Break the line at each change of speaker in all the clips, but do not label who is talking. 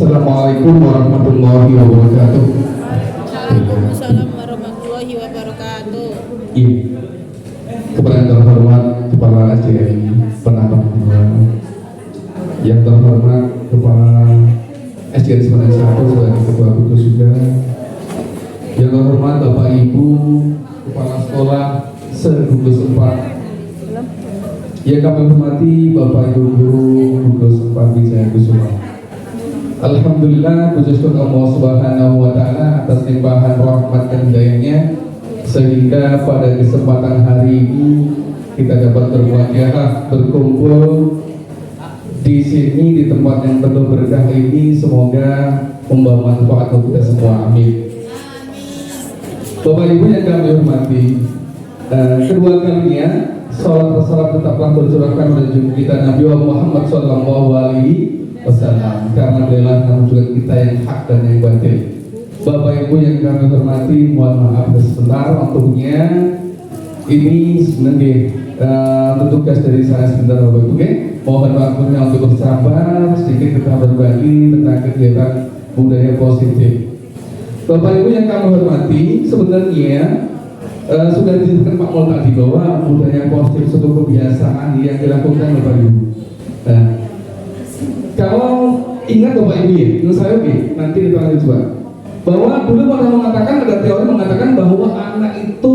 Assalamualaikum warahmatullahi wabarakatuh.
Waalaikumsalam warahmatullahi wabarakatuh.
Iya. Kepada yang terhormat Kepala SDM Penambang 2, yang terhormat Kepala SDM Semarang 1 sebagai Ketua Gugus juga, yang terhormat Bapak Ibu Kepala Sekolah se-Gugus 4, yang kami hormati Bapak Ibu Guru Gugus 4 Wijaya Kusuma. Alhamdulillah, puji syukur Allah Subhanahu wa Ta'ala atas limpahan rahmat dan hidayahnya, sehingga pada kesempatan hari ini kita dapat berwajah berkumpul di sini di tempat yang penuh berkah ini. Semoga membawa manfaat untuk kita semua. Amin. Bapak Ibu yang kami hormati, kedua kalinya salat tetaplah tercurahkan oleh junjungan kita Nabi Muhammad SAW, karena beliau namun juga kita yang hak dan yang batil. Bapak Ibu yang kami hormati, mohon maaf sebentar waktunya. Ini sebenarnya tugas dari saya sebentar, Bapak Ibu. Mohon waktunya untuk bersabar sedikit, kita berbagi tentang kegiatan budaya positif. Bapak Ibu yang kami hormati, sebenarnya sudah disebutkan Pak Mol tadi bahwa budaya positif suatu kebiasaan yang dilakukan Bapak Ibu. Nah, kalau ingat Bapak Ibu ya, menurut saya nanti kita lanjut coba. Bahwa dulu pernah mengatakan, ada teori mengatakan bahwa anak itu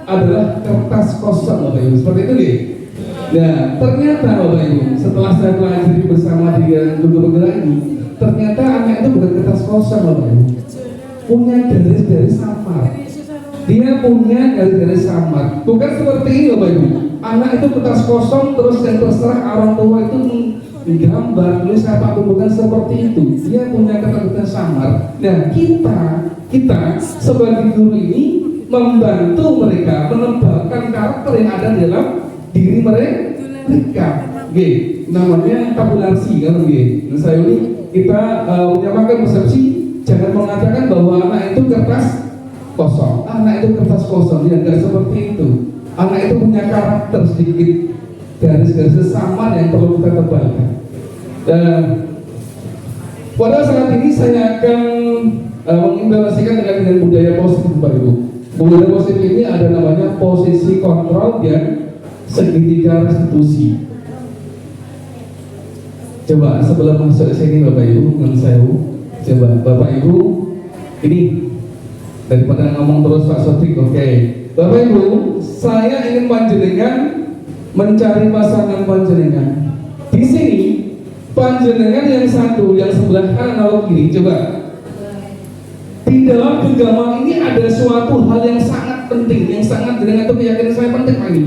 adalah kertas kosong, Bapak Ibu. Seperti itu nih. Nah, ternyata Bapak Ibu, setelah saya pelajari bersama dengan guru bergerak ini, ternyata anak itu bukan kertas kosong, Bapak Ibu. Punya garis-garis samar. Dia punya garis-garis samar. Bukan seperti ini Bapak Ibu. Anak itu kertas kosong terus yang terserah orang tua itu digambar, tulis apapun, bukan seperti itu. Dia punya kertas samar. Dan kita sebagai guru ini membantu mereka menebalkan karakter yang ada di dalam diri mereka. Namanya tabulasi kan Nah, saya ini kita menyamakan persepsi, jangan mengatakan bahwa anak itu kertas kosong. Anak itu kertas kosong, dia tidak seperti itu. Anak itu punya karakter sedikit, garis-garis samar yang perlu kita tebalkan. Dan pada saat ini saya akan mengimplementasikan dengan budaya positif, Bapak Ibu. Budaya positif ini ada namanya posisi kontrol dan segitiga restitusi. Coba sebelum masuk ke sini Bapak Ibu, dengan saya, coba Bapak Ibu ini daripada ngomong terus Pak Sotik, oke. Bapak Ibu, saya ingin panjenengan mencari pasangan panjenengan. Di sini panjenengan yang satu, yang sebelah kanan atau kiri, coba. Di dalam genggaman ini ada suatu hal yang sangat penting, yang sangat dengan itu keyakinan saya penting lagi.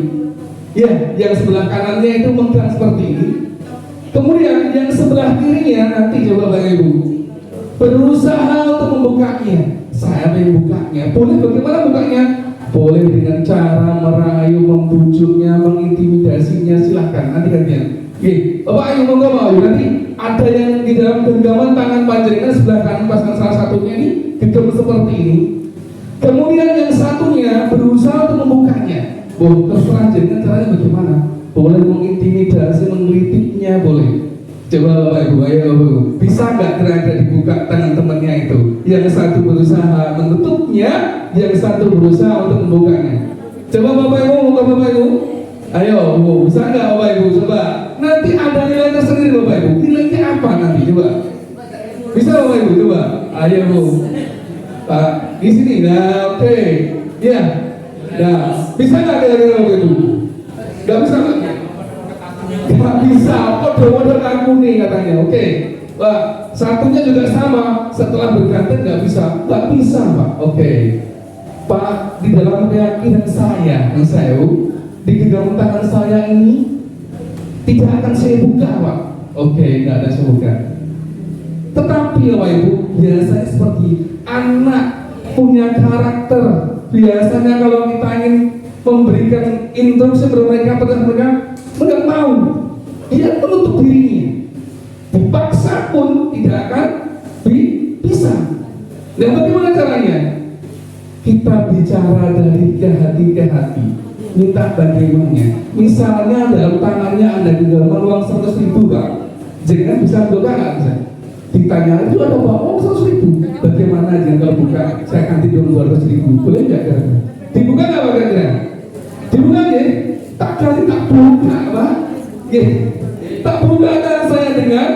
Ya, yang sebelah kanannya itu megang seperti ini. Kemudian yang sebelah kirinya nanti coba Bapak Ibu berusaha untuk membukanya. Saya ingin bukanya. Boleh bagaimana bukanya? Boleh dengan cara merayu, membujuknya, mengintimidasinya, silahkan. Nanti gantian. Bapak ayo monggo nanti ada yang di dalam genggaman tangan panjenengan sebelah kanan pasangan salah satunya ini genggam seperti ini. Kemudian yang satunya berusaha untuk membukanya. Terserah jenengan caranya bagaimana. Boleh mengintimidasi, menggelitiknya, boleh. Coba Bapak Ibu, ayo Bapak Ibu, bisa nggak kira-kira dibuka tangan temannya itu? Yang satu berusaha menutupnya, yang satu berusaha untuk membukanya. Coba Bapak Ibu, muka Bapak Ibu. Ayo Bu, bisa nggak Bapak Ibu? Coba. Nanti ada nilai tersendiri Bapak Ibu. Nilainya apa nanti? Coba. Bisa Bapak Ibu? Coba. Ayo Bu. Pak, di sini. Nah, oke. Ya. Nah, bisa nggak kira-kira Bapak Ibu? Nggak bisa nggak? Nggak bisa, kode-kode aku nih katanya. Oke, Pak, satunya juga sama. Setelah berganti nggak bisa Pak. Oke, Pak, di dalam keyakinan saya, di genggaman tangan saya ini tidak akan saya buka, Pak. Oke, nggak ada saya buka. Tetapi Bapak Ibu, biasanya seperti anak punya karakter. Biasanya kalau kita ingin memberikan instruksi mereka nggak mau, dia menutup dirinya, dipaksa pun tidak akan bisa. Dan bagaimana caranya? Kita bicara dari ke hati, minta bagaimana. Misalnya dalam tangannya ada di dalam uang 100.000 Pak, jangan bisa buka nggak bisa? Ditanya, itu ada apa? Oh, 100.000. Bagaimana aja kalau buka? Saya ganti dong 200.000. Boleh nggak kira-kira? Dibuka nggak Pak kira-kira? Dibuka ya? Tak kali tak buka Pak. Ya, tak buka kan saya dengan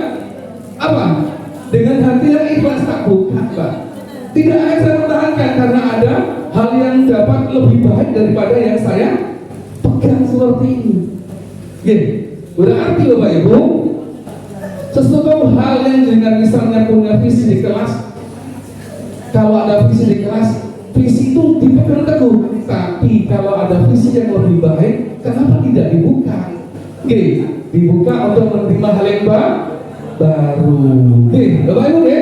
apa? Dengan hati yang ikhlas tak buka Pak. Tidak akan saya pertahankan karena ada hal yang dapat lebih baik daripada yang saya pegang seperti ini. Ya, berarti Bapak Ibu, sesuatu hal yang dengan misalnya punya visi di kelas, kalau ada visi di kelas, visi itu dipegang teguh. Tapi kalau ada visi yang lebih baik, kenapa tidak dibuka? Oke, dibuka untuk menerima hal yang baru. Oke, Bapak Ibu ya,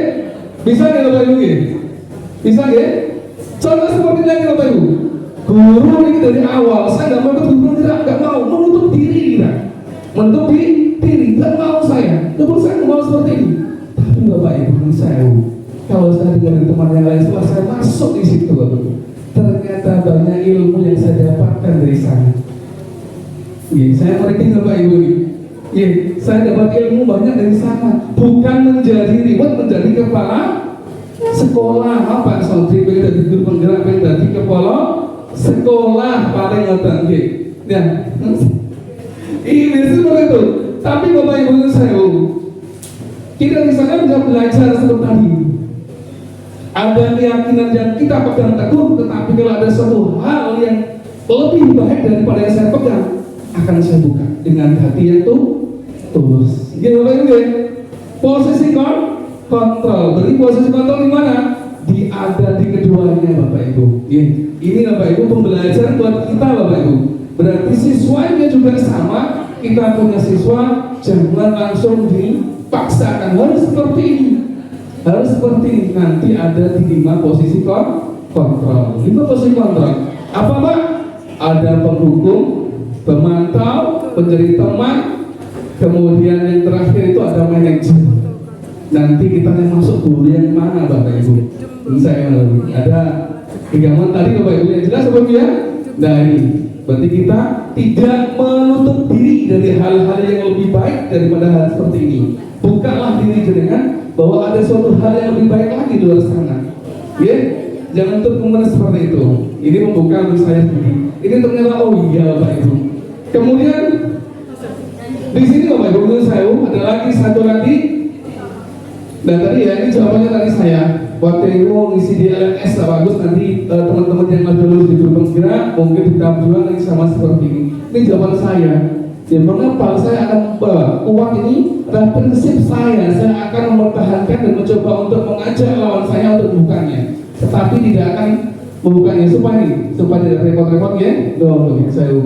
bisa nggak Bapak Ibu ya? Bisa ya? Contoh seperti ini Bapak Ibu. Guru ini dari awal, saya nggak mau guru nggak mau menutup diri kita, menutup diri, nggak mau saya. Terus saya nggak mau seperti ini. Tapi Bapak Ibu saya, kalau saya dengan teman yang lain, setelah saya masuk di situ, Bapak Ibu, ternyata banyak ilmu yang saya dapatkan dari sana. Saya mereka Bapak Ibu ini. Saya dapat ilmu banyak dari sana. Bukan menjadi ribet, menjadi kepala sekolah apa santri pengen jadi guru penggerak, pengen jadi kepala sekolah paling ngoten nggih. Nah, ini seperti itu. Tapi Bapak Ibu saya, kita di sana bisa belajar seperti tadi. Ada keyakinan yang kita pegang teguh, tetapi kalau ada suatu hal yang lebih baik daripada yang saya pegang, akan saya buka dengan hati yang tulus. Gitu Bapak Ibu ya. Posisi kontrol. Berarti posisi kontrol di mana? Ada di keduanya Bapak Ibu. Ini Bapak Ibu pembelajaran buat kita Bapak Ibu. Berarti siswanya juga sama. Kita punya siswa, jangan langsung dipaksakan harus seperti ini. Harus seperti ini. Nanti ada di 5 posisi kontrol. 5 posisi kontrol. Apa Pak? Ada penghukum, pemantau, penjadi teman, kemudian yang terakhir itu ada manajer. Nanti kita yang masuk guru yang mana Bapak Ibu? Saya ada 3 tadi Bapak Ibu yang jelas Bapak Ibu ya. Nah ini berarti kita tidak menutup diri dari hal-hal yang lebih baik daripada hal seperti ini. Bukalah diri dengan bahwa ada suatu hal yang lebih baik lagi di luar sana. Ya, jangan terkemudian seperti itu. Ini membuka untuk saya sendiri. Ini ternyata oh iya Bapak Ibu. Kemudian di sini Bapak Ibu menurut saya ada lagi satu lagi. Dan tadi ya ini jawabannya tadi saya. Waktu itu ngisi di LMS bagus, nanti teman-teman yang masih lulus di guru penggerak mungkin kita juga lagi sama seperti ini. Ini jawaban saya. Yang mengapa saya akan uang ini adalah prinsip saya akan mempertahankan dan mencoba untuk mengajak lawan saya untuk membukanya, tetapi tidak akan membukanya supaya tidak repot-repot ya. Saya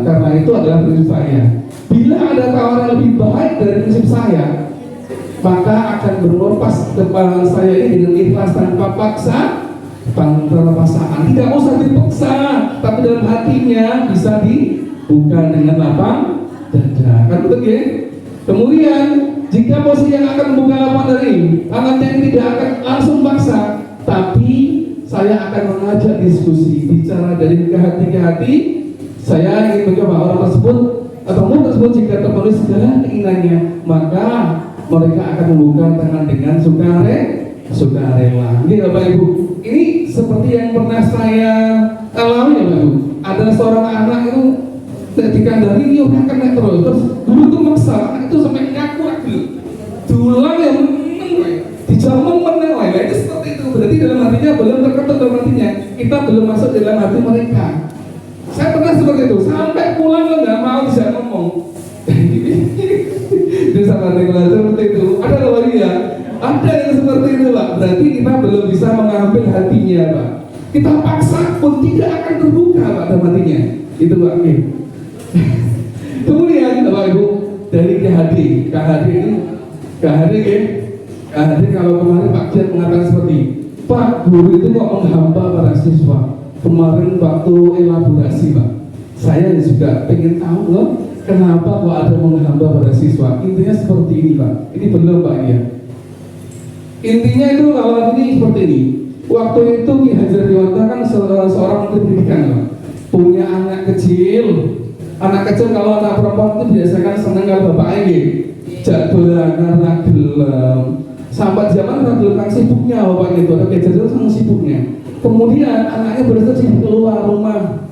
karena itu adalah prinsip saya. Bila ada tawaran lebih baik dari prinsip saya, maka akan berlepas kepala saya ini dengan ikhlas tanpa paksaan. Tidak usah dipaksa, tapi dalam hatinya bisa dibuka dengan lapang dada. Kan betul ya? Kemudian jika posisi yang akan membuka lapang dari anaknya ini tidak akan langsung paksa, tapi saya akan mengajak diskusi, bicara dari ke hati. Saya ingin mencoba orang tersebut atau murid tersebut jika terpenuhi segala keinginannya, maka mereka akan membuka tangan dengan sukarela. Ini Bapak Ibu, ini seperti yang pernah saya alami ya Bapak Ibu. Ada seorang anak itu dikandani dia kena terus guru itu maksa anak itu sampai ngaku lagi diulang ya dijamin menilai. Itu seperti itu. Berarti dalam hatinya belum terketuk, dalam hatinya kita belum masuk dalam hati mereka. Saya pernah seperti itu, sampai pulang nggak mau bisa ngomong. Itu sama dengan seperti itu. Ada lagi ya, ada yang seperti itu Pak. Berarti kita belum bisa mengambil hatinya Pak. Kita paksa pun tidak akan terbuka Pak dalam hatinya. Itu Pak. Kemudian Bapak Ibu dari KHD kalau kemarin Pak Jan mengatakan seperti Pak guru itu kok menghamba para siswa. Kemarin waktu elaborasi Pak, saya juga pengen tahu loh, kenapa kok ada menghamba pada siswa. Intinya seperti ini Pak. Ini benar Pak ya. Intinya itu kalau ini seperti ini. Waktu itu Ki Hajar Dewantara kan seorang menteri pendidikan Pak. Punya anak kecil. Anak kecil kalau anak perempuan itu biasakan senang kalau bapaknya jak dolanan ra gelem. Sampai zaman tentang sibuknya bapaknya itu, ada gadget sama sibuknya. Kemudian anaknya bersedih keluar rumah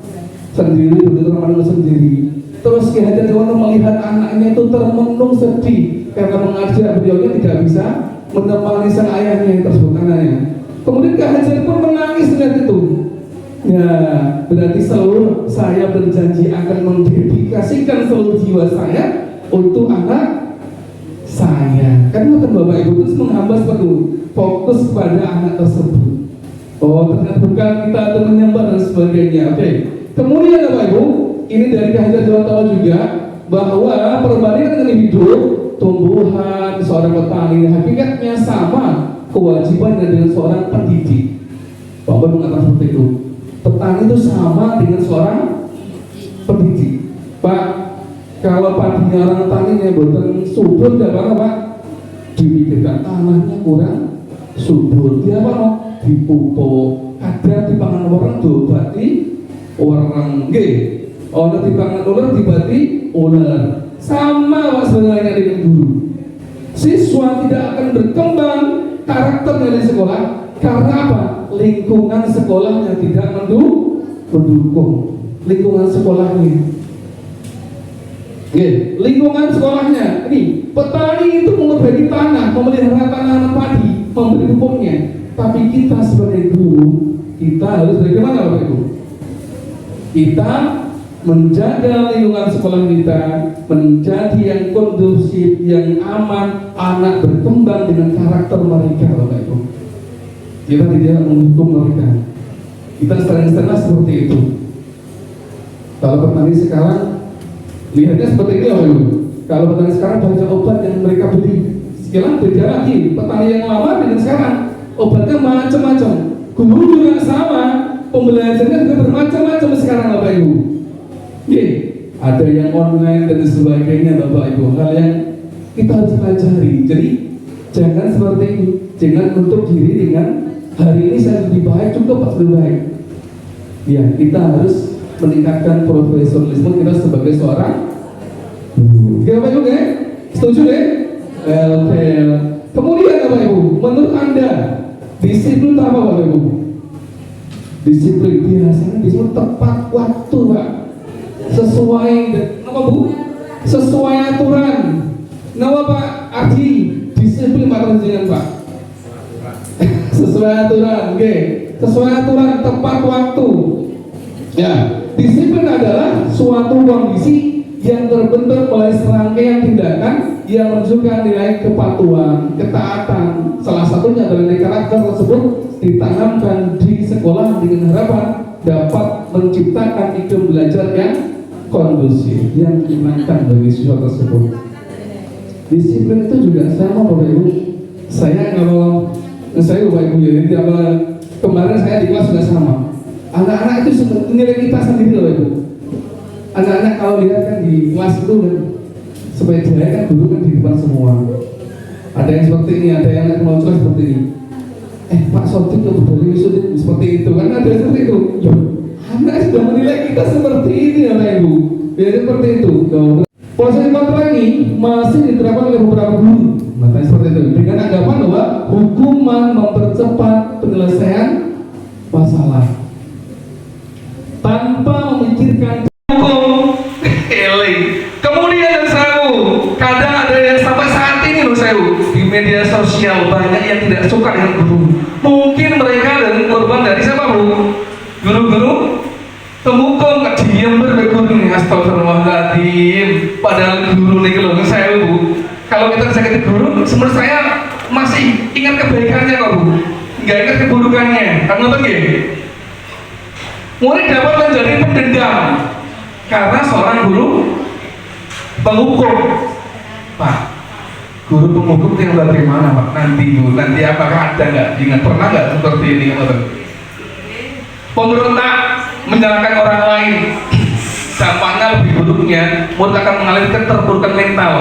sendiri, berteman sendiri. Terus Ki Hajar Dewantara melihat anaknya itu termenung sedih karena mengajak beliaunya tidak bisa menemani sang ayahnya yang tersebut anaknya. Kemudian Ki Hajar pun menangis dengan itu. Ya, berarti seluruh saya berjanji akan mendedikasikan seluruh jiwa saya untuk anak saya. Karena kan Bapak Ibu terus menghamba seperti itu, fokus pada anak tersebut. Oh, ternyata bukan kita untuk menyembah dan sebagainya. Oke. Kemudian Bapak Ibu, ini dari Ki Hajar Dewantara juga bahwa perbandingan dengan hidup, tumbuhan seorang petani hakikatnya sama kewajibannya dengan seorang pendidik. Bapak mengatakan seperti itu. Petani itu sama dengan seorang pendidik. Pak, kalau padinya orang taninya bukan subur, tidak apa Pak? Dipikirkan tanahnya kurang subur, dia apa? Dipupuk, ada di pangan orang dobati orang nggih, ana di pangan ular dibati ular. Sama Pak sebenarnya dengan guru. Siswa tidak akan berkembang karakternya di sekolah karena apa? Lingkungan sekolahnya tidak mendukung. Lingkungan sekolahnya. Lingkungan sekolahnya. Ini petani itu memperbaiki tanah, memelihara tanaman padi, memberi pupuknya. Tapi kita sebagai guru, kita harus bagaimana Bapak Ibu? Kita menjaga lingkungan sekolah kita menjadi yang kondusif, yang aman, anak berkembang dengan karakter mereka Bapak Ibu. Kita tidak menghukum mereka. Kita sering-sering seperti itu. Kalau petani sekarang lihatnya seperti ini Bapak Ibu. Kalau petani sekarang banyak obat yang mereka beli. Sekarang beda lagi. Petani yang lama dengan sekarang obatnya macam-macam. Guru juga sama. Pembelajarannya juga bermacam-macam sekarang Bapak Ibu. Ada yang online dan sebagainya Bapak Ibu. Hal yang kita harus pelajari. Jadi jangan seperti ini. Jangan menutup diri dengan hari ini saya lebih baik, cukup pas lebih baik. Ya, kita harus meningkatkan profesionalisme kita sebagai seorang guru. Bapak Ibu ya? Setuju deh? Oke. Kemudian Bapak Ibu, menurut Anda disiplin apa Bapak Ibu? Disiplin biasanya disiplin tepat waktu Pak, sesuai apa Bu? Sesuai aturan. Nama Pak Ardi disiplin Pak Renjengan Pak. Sesuai aturan, oke. Sesuai aturan tepat waktu. Ya, disiplin adalah suatu kondisi yang terbentuk oleh serangkaian tindakan yang menunjukkan nilai kepatuhan, ketaatan. Salah satunya adalah nilai karakter tersebut ditanamkan di sekolah dengan harapan dapat menciptakan iklim belajar yang kondusif, yang menyenangkan bagi siswa tersebut. Disiplin itu juga sama Bapak Ibu. Saya Bapak Ibu ya, jadi kemarin saya di kelas juga sama. Anak-anak itu nilai kita sendiri Bapak Ibu. Anak-anak kalau lihat kan di kelas itu kan sepeda kan dulu kan di depan semua. Ada yang seperti ini, ada yang meloncat seperti ini. Pak Sotik kebetulan seperti itu kan ada seperti itu. Anak sudah menilai kita seperti ini ya Bapak Ibu. Biar seperti itu. Proses kontrol ini masih diterapkan oleh beberapa guru. Matanya seperti itu. Dengan anggapan bahwa hukuman mempercepat penyelesaian masalah tanpa memikirkan hukum. Kemudian yang kadang ada yang sampai saat ini loh di media sosial banyak yang tidak suka dengan guru. Mungkin mereka dan korban dari siapa Bu? Guru-guru penghukum diam berguru. Astagfirullahaladzim. Padahal guru nih loh saya Bu. Kalau kita sakit guru, sebenarnya saya masih ingat kebaikannya kok Bu. Nggak ingat keburukannya. Karena apa gitu? Murid dapat menjadi pendendam karena seorang guru penghukum. Pak, guru penghukum yang bagaimana Pak? Nanti Bu, nanti apakah ada nggak? Ingat pernah nggak seperti ini? Pemberontak menyalahkan orang lain, dampaknya lebih buruknya murid akan mengalami keterpurukan mental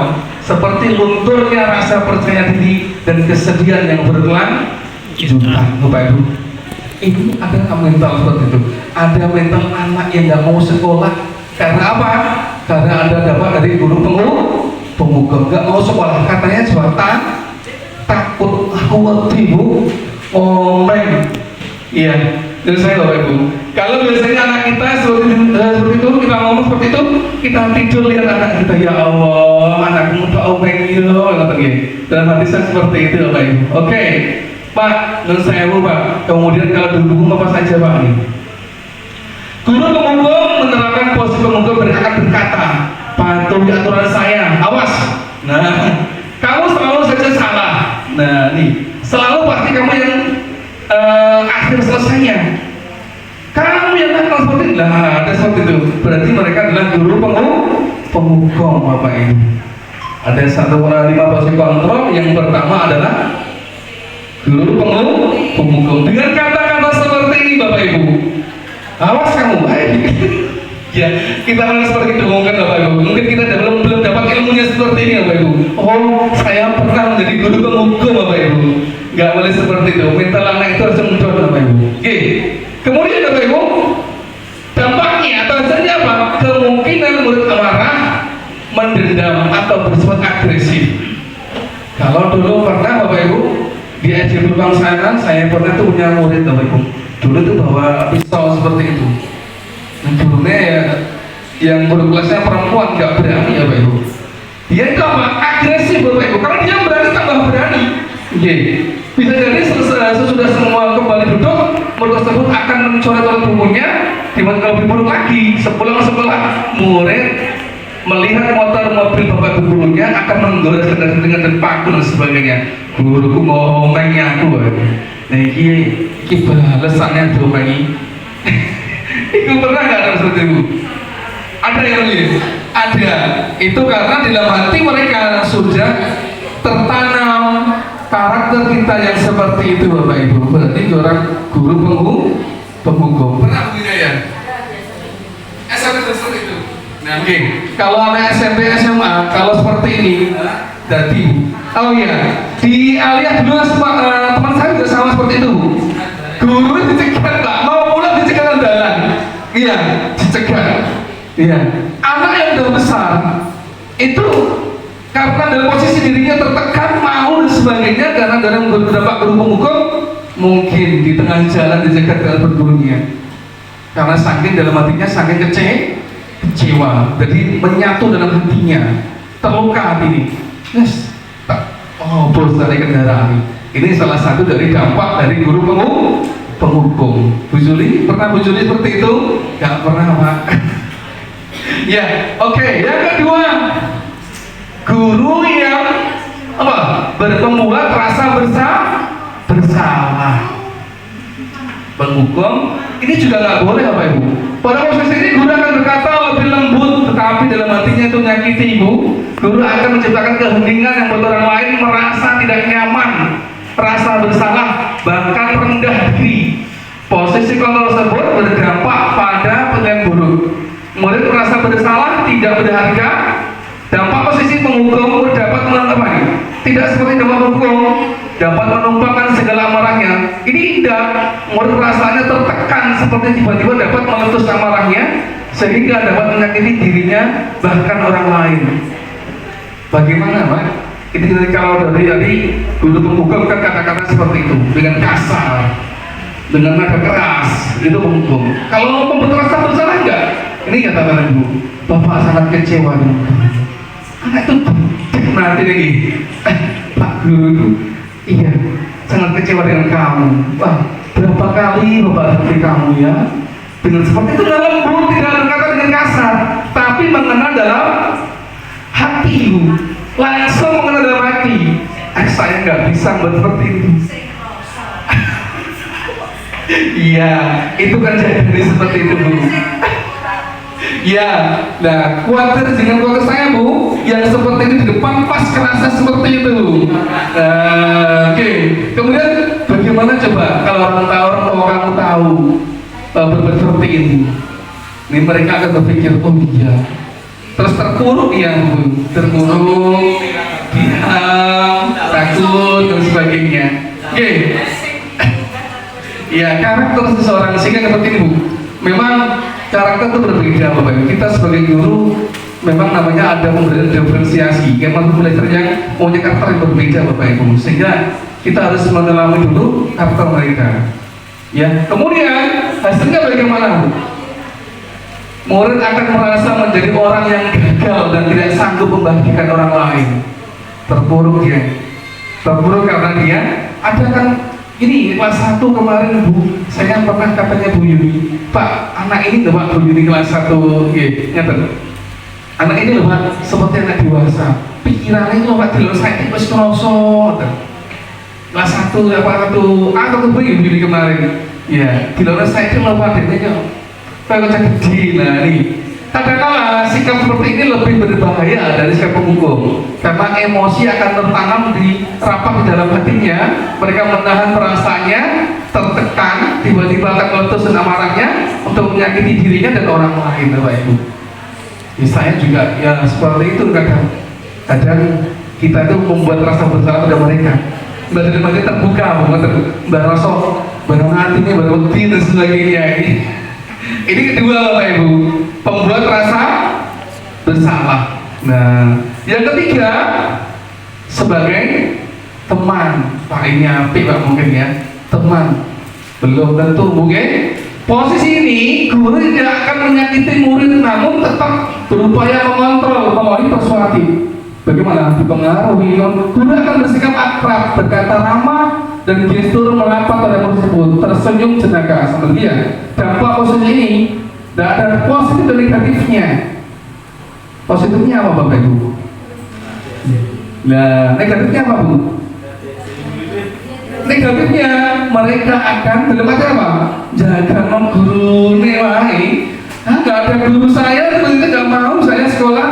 seperti lunturnya rasa percaya diri dan kesedihan yang berkelanjutan. Bapak Ibu, ini ada mental seperti itu. Ada mental anak yang nggak mau sekolah karena apa? Karena ada dampak dari guru penghukum nggak mau sekolah, katanya jual takut, aku wedi Bu, ngomeng. Iya, itu saya Bapak Ibu. Kalau biasanya anak kita seperti itu, kita ngomong seperti itu, kita tidur lihat anak kita, ya Allah, anakmu tak omeng gitu. Dalam hati saya seperti itu Bapak Ibu. Oke, Pak, menurut saya Bu Pak, kemudian kalau duduk apa saja Pak ini? Guru pemunggung menerapkan posisi pemunggung berkata, patuhi aturan saya, awas. Nah, kamu selalu saja salah. Nah, nih, selalu pasti kamu yang akhir selesainya. Kamu yang nakal seperti itu, nah ada seperti itu. Berarti mereka adalah guru pemunggung Bapak Ibu. Ada 5 posisi kontrol. Yang pertama adalah guru pemunggung dengan kata-kata seperti ini Bapak Ibu. Awas kamu, ya kita harus seperti itu mungkin Bapak Ibu. Mungkin kita belum dapat ilmunya seperti ini Bapak Ibu. Oh, saya pernah menjadi guru pemunggung Bapak Ibu. Gak boleh seperti itu. Mental anak itu harus muncul Bapak Ibu. Oke. Kemudian Bapak Ibu, dampaknya atau hasilnya apa? Kemungkinan murid marah, mendendam atau bersifat agresif. Kalau dulu pernah Bapak Ibu di SD Berbang sana, saya pernah tuh punya murid Bapak Ibu. Dulu tuh bawa pisau seperti itu. Nah, gurunya ya, yang guru kelasnya perempuan nggak berani ya Bapak Ibu. Dia itu apa? Agresif Bapak Ibu. Kalau dia berani tambah berani. Oke. Bisa jadi sesudah semua kembali duduk, murid tersebut akan mencoret-coret bukunya. Dimana kalau lebih buruk lagi, sebelah murid melihat mobil bapak gurunya akan menggores dengan paku dan sebagainya. Guruku ngomongnya aku. Nah, ini balasannya domengi. Itu pernah nggak ada seperti itu? Ada yang lain? Ada. Itu karena di dalam hati mereka sudah tertanam karakter kita yang seperti itu Bapak Ibu. Berarti orang guru pemunggung. Pernah punya ya? SMP seperti itu. Nah, oke. Kalau anak SMP SMA kalau seperti ini, jadi oh iya, di Aliyah dulu teman saya juga sama seperti itu. Guru dicegat Pak, mau pulang dicegat andalan. Iya, dicegat. Iya. Anak yang udah besar itu karena dalam posisi dirinya tertekan, mau dan sebagainya, karena dalam beberapa guru pemunggung mungkin di tengah jalan dicegat dengan bergurunya karena saking dalam hatinya saking kecewa, jadi menyatu dalam hatinya, terluka hati ini. Yes, oh bos dari kendaraan ini salah satu dari dampak dari guru pemunggung. Bu Juli pernah seperti itu? Gak pernah Pak. Ya, oke. Yang kedua, guru yang membuat rasa bersalah. Pemunggung ini juga nggak boleh Bapak Ibu. Pada posisi ini guru akan berkata lebih lembut, tetapi dalam hatinya itu nyakiti Ibu. Guru akan menciptakan keheningan yang membuat orang lain merasa tidak nyaman, merasa bersalah, bahkan rendah diri. Posisi kontrol tersebut berdampak pada penilaian buruk. Murid merasa bersalah, tidak berharga. Dampak posisi penghukum dapat menentukan, tidak seperti dampak hukum dapat menumpahkan segala amarahnya. Ini indah, murid rasanya tertekan seperti tiba-tiba dapat meletus amarahnya sehingga dapat menyakiti dirinya bahkan orang lain. Bagaimana Pak? Ini kalau dari guru pemhukum kan kata-kata seperti itu dengan kasar, dengan nada keras, itu pemhukum. Kalau membuat rasa bersalah enggak? Ini kata-kata Ibu, Bapak sangat kecewa dengan anak itu nanti lagi Pak Guru, iya sangat kecewa dengan kamu. Wah, berapa kali Bapak seperti kamu ya, dengan seperti itu dalam lembut, tidak berkata dengan kasar, tapi mengenal dalam hati Ibu, langsung mengenal dalam hati. Saya nggak bisa buat seperti itu. Iya, itu kan jadi seperti itu Bu. Ya, nah khawatir dengan keluarga saya Bu, yang seperti ini di depan pas kerasa seperti itu. Oke. Kemudian bagaimana coba kalau orang tua kamu tahu berbuat seperti ini? Ini mereka akan berpikir, oh iya, terus terpuruk ya Bu, terpuruk, diam, takut dan sebagainya. Oke. Ya, karakter seseorang sehingga seperti ini Bu. Memang karakter itu berbeda Bapak Ibu. Kita sebagai guru memang namanya ada pemberian diferensiasi, memang belajar yang punya karakter yang berbeda Bapak Ibu, sehingga kita harus mendalami dulu karakter mereka. Ya, kemudian hasilnya bagaimana? Murid akan merasa menjadi orang yang gagal dan tidak sanggup membahagiakan orang lain. Terpuruk dia, terpuruk karena dia ada kan. Ini kelas 1 kemarin Bu, saya pernah katanya Bu Yuni, Pak, anak ini loh Pak, Bu Yuni kelas 1, anak ini loh Pak, seperti anak dewasa, pikirannya itu Pak, di luar saya itu kerosot. Kelas 1 apa atau Bu Yuni kemarin, ya, di luar saya itu loh Pak, dia kayak gede. Nah ini kadang-kala sikap seperti ini lebih berbahaya dari sikap penghukum, karena emosi akan tertanam di rapat di dalam hatinya. Mereka menahan perasaannya, tertekan, tiba-tiba akan meletus amarahnya untuk menyakiti dirinya dan orang lain, Bapak Ibu. Ya, saya juga ya seperti itu kadang kita itu membuat rasa bersalah pada mereka. Badan mereka terbuka, Mbak Rosok, barang hatinya, barang wedi dan sebagainya. Ini kedua Bapak Ibu, pembuat rasa bersalah. Nah, yang ketiga sebagai teman. Pak, ini apik Pak mungkin ya, teman. Belum tentu mungkin. Posisi ini guru tidak akan menyakiti murid, namun tetap berupaya mengontrol, persuasif. Bagaimana? Dipengaruhi, guru akan bersikap akrab, berkata ramah, dan gestur merapat pada murid tersebut, tersenyum jenaka sama dia. Dampak posisi ini tidak ada positif dan negatifnya. Positifnya apa Bapak Ibu? Nah, negatifnya apa Bu? Negatifnya mereka akan dalam apa? Jaga guru nih wae. Nggak ada guru saya itu nggak mau saya sekolah.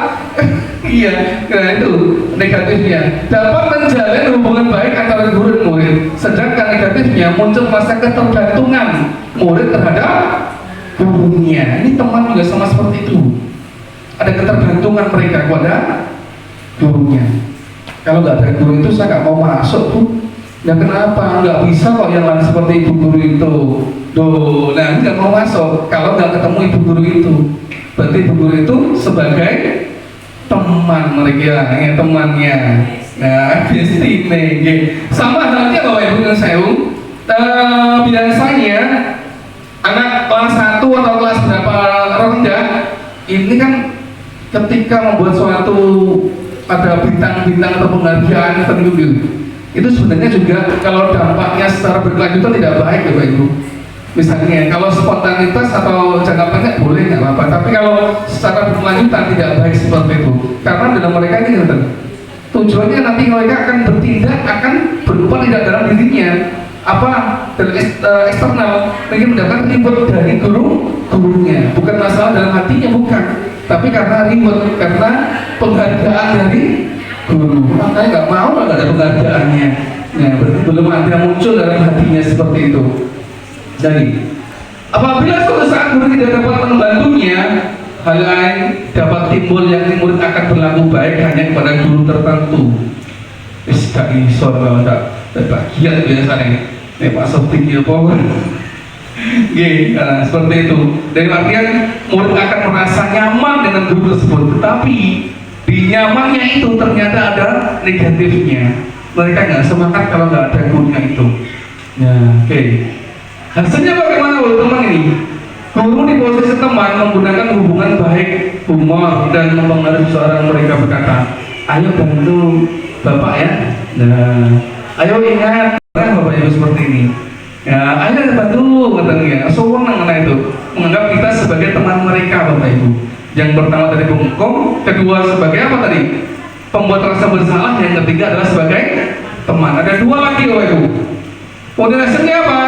Iya, nah itu negatifnya. Dapat menjalin hubungan baik antara guru dan murid. Sedangkan negatifnya muncul masa ketergantungan murid terhadap gurunya. Ini teman juga sama seperti itu. Ada ketergantungan mereka kepada gurunya. Kalau nggak ada guru itu saya nggak mau masuk Bu. Ya kenapa? Nggak bisa kok yang lain seperti ibu guru itu. Duh, nah nggak mau masuk kalau nggak ketemu ibu guru itu. Berarti ibu guru itu sebagai teman mereka, ya temannya. Nah, biasanya sama halnya Bapak Ibu dengan saya. Biasanya anak kelas 1 atau kelas berapa rendah ini kan ketika membuat suatu ada bintang-bintang atau penghargaan tertentu itu sebenarnya juga kalau dampaknya secara berkelanjutan tidak baik ya Bapak Ibu. Misalnya kalau spontanitas atau jangka pendek boleh nggak apa-apa, tapi kalau secara berkelanjutan tidak baik seperti itu, karena dalam mereka ini tujuannya nanti mereka akan bertindak, akan berupa tidak dalam dirinya apa dari eksternal, ingin mendapatkan reward dari gurunya, bukan masalah dalam hatinya, bukan, tapi karena reward, karena penghargaan dari guru. Makanya nggak mau nggak ada penghargaannya. Nah, berarti belum ada muncul dalam hatinya seperti itu. Jadi apabila suatu saat guru tidak dapat membantunya, hal lain dapat timbul, yang murid akan berlaku baik hanya kepada guru tertentu. Gak iso kalau tak bagian biasanya. Pak Sopik ya Pak. Seperti itu. Dari artian murid akan merasa nyaman dengan guru tersebut, tetapi di nyamannya itu ternyata ada negatifnya. Mereka nggak semangat kalau nggak ada gurunya itu. Ya, hasilnya bagaimana teman ini? Guru di posisi teman menggunakan hubungan baik, humor, dan mempengaruhi seorang mereka berkata, ayo bantu Bapak ya. Nah, ayo ingat Bapak Ibu seperti ini. Ya, ayo bantu katanya. Senang itu menganggap kita sebagai teman mereka Bapak Ibu. Yang pertama tadi penghukum, kedua sebagai apa tadi? Pembuat rasa bersalah, yang ketiga adalah sebagai teman. Ada dua lagi Bapak Ibu. Kemudian hasilnya apa?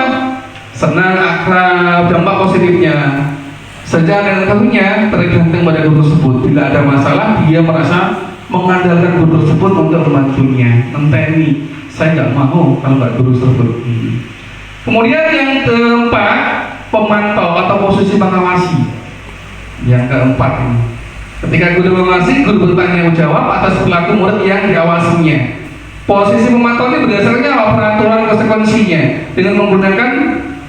Senang, akrab, dampak positifnya. Sejak dan karunia tergantung pada guru tersebut. Bila ada masalah, dia merasa mengandalkan guru tersebut untuk membantunya. Menteni, saya nggak mau kalau nggak guru tersebut. Kemudian yang keempat, pemantau atau posisi pengawasi. Yang keempat ini, ketika guru mengawasi, guru bertanggung jawab atas perilaku murid yang diawasinya. Posisi pemantau ini berdasarkan peraturan konsekuensinya dengan menggunakan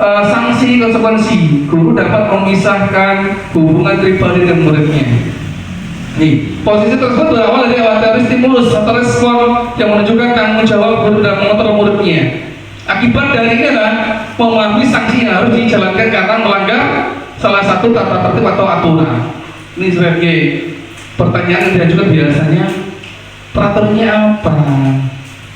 sanksi konsekuensi. Guru dapat memisahkan hubungan pribadi dengan muridnya. Nih, posisi tersebut berawal dari awal stimulus atau respon yang menunjukkan tanggung jawab guru dalam mengontrol muridnya. Akibat dari ini adalah memahami sanksi yang harus dijalankan karena melanggar salah satu tata tertib atau aturan. Ini sebagai pertanyaan yang juga biasanya, peraturannya apa?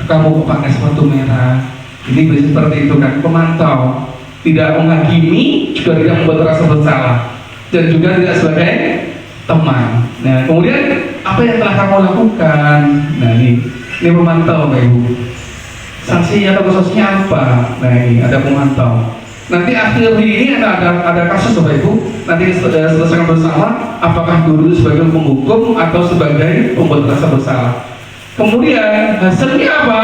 Kamu pakai sepatu merah? Ini bisa seperti itu kan, pemantau, tidak menghakimi, juga tidak membuat rasa bersalah, dan juga tidak sebagai teman. Nah, kemudian apa yang telah kamu lakukan? Nah, ini pemantau, Bapak Ibu. Sanksi atau kasusnya apa? Nah, ini ada pemantau. Nanti akhir ini ada kasus, Bapak Ibu. Nanti selesaikan bersama apakah guru sebagai penghukum atau sebagai pembuat rasa bersalah. Kemudian hasilnya apa?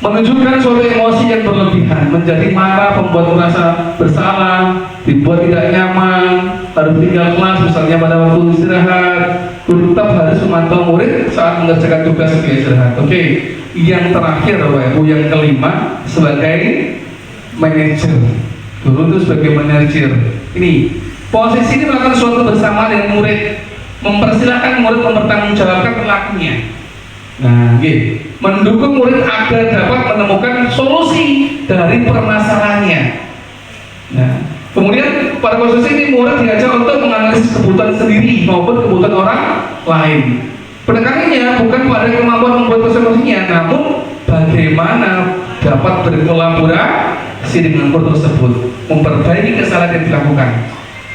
Menunjukkan suatu emosi yang berlebihan, menjadi marah, membuat merasa bersalah, dibuat tidak nyaman, harus tinggal kelas misalnya pada waktu istirahat. Guru tetap harus memantau murid saat mengerjakan tugas ketika istirahat. Oke, yang terakhir Bapak Ibu, yang kelima, sebagai manajer. Guru itu sebagai manajer. Ini posisi ini melakukan suatu bersama dengan murid, mempersilahkan murid mempertanggungjawabkan perilakunya. Nah, mendukung murid agar dapat menemukan solusi dari permasalahannya. Nah, kemudian pada posisi ini murid diajak untuk menganalisis kebutuhan sendiri maupun kebutuhan orang lain. Penekanannya bukan pada kemampuan membuat solusinya, namun bagaimana dapat berkolaborasi dengan guru tersebut, memperbaiki kesalahan yang dilakukan.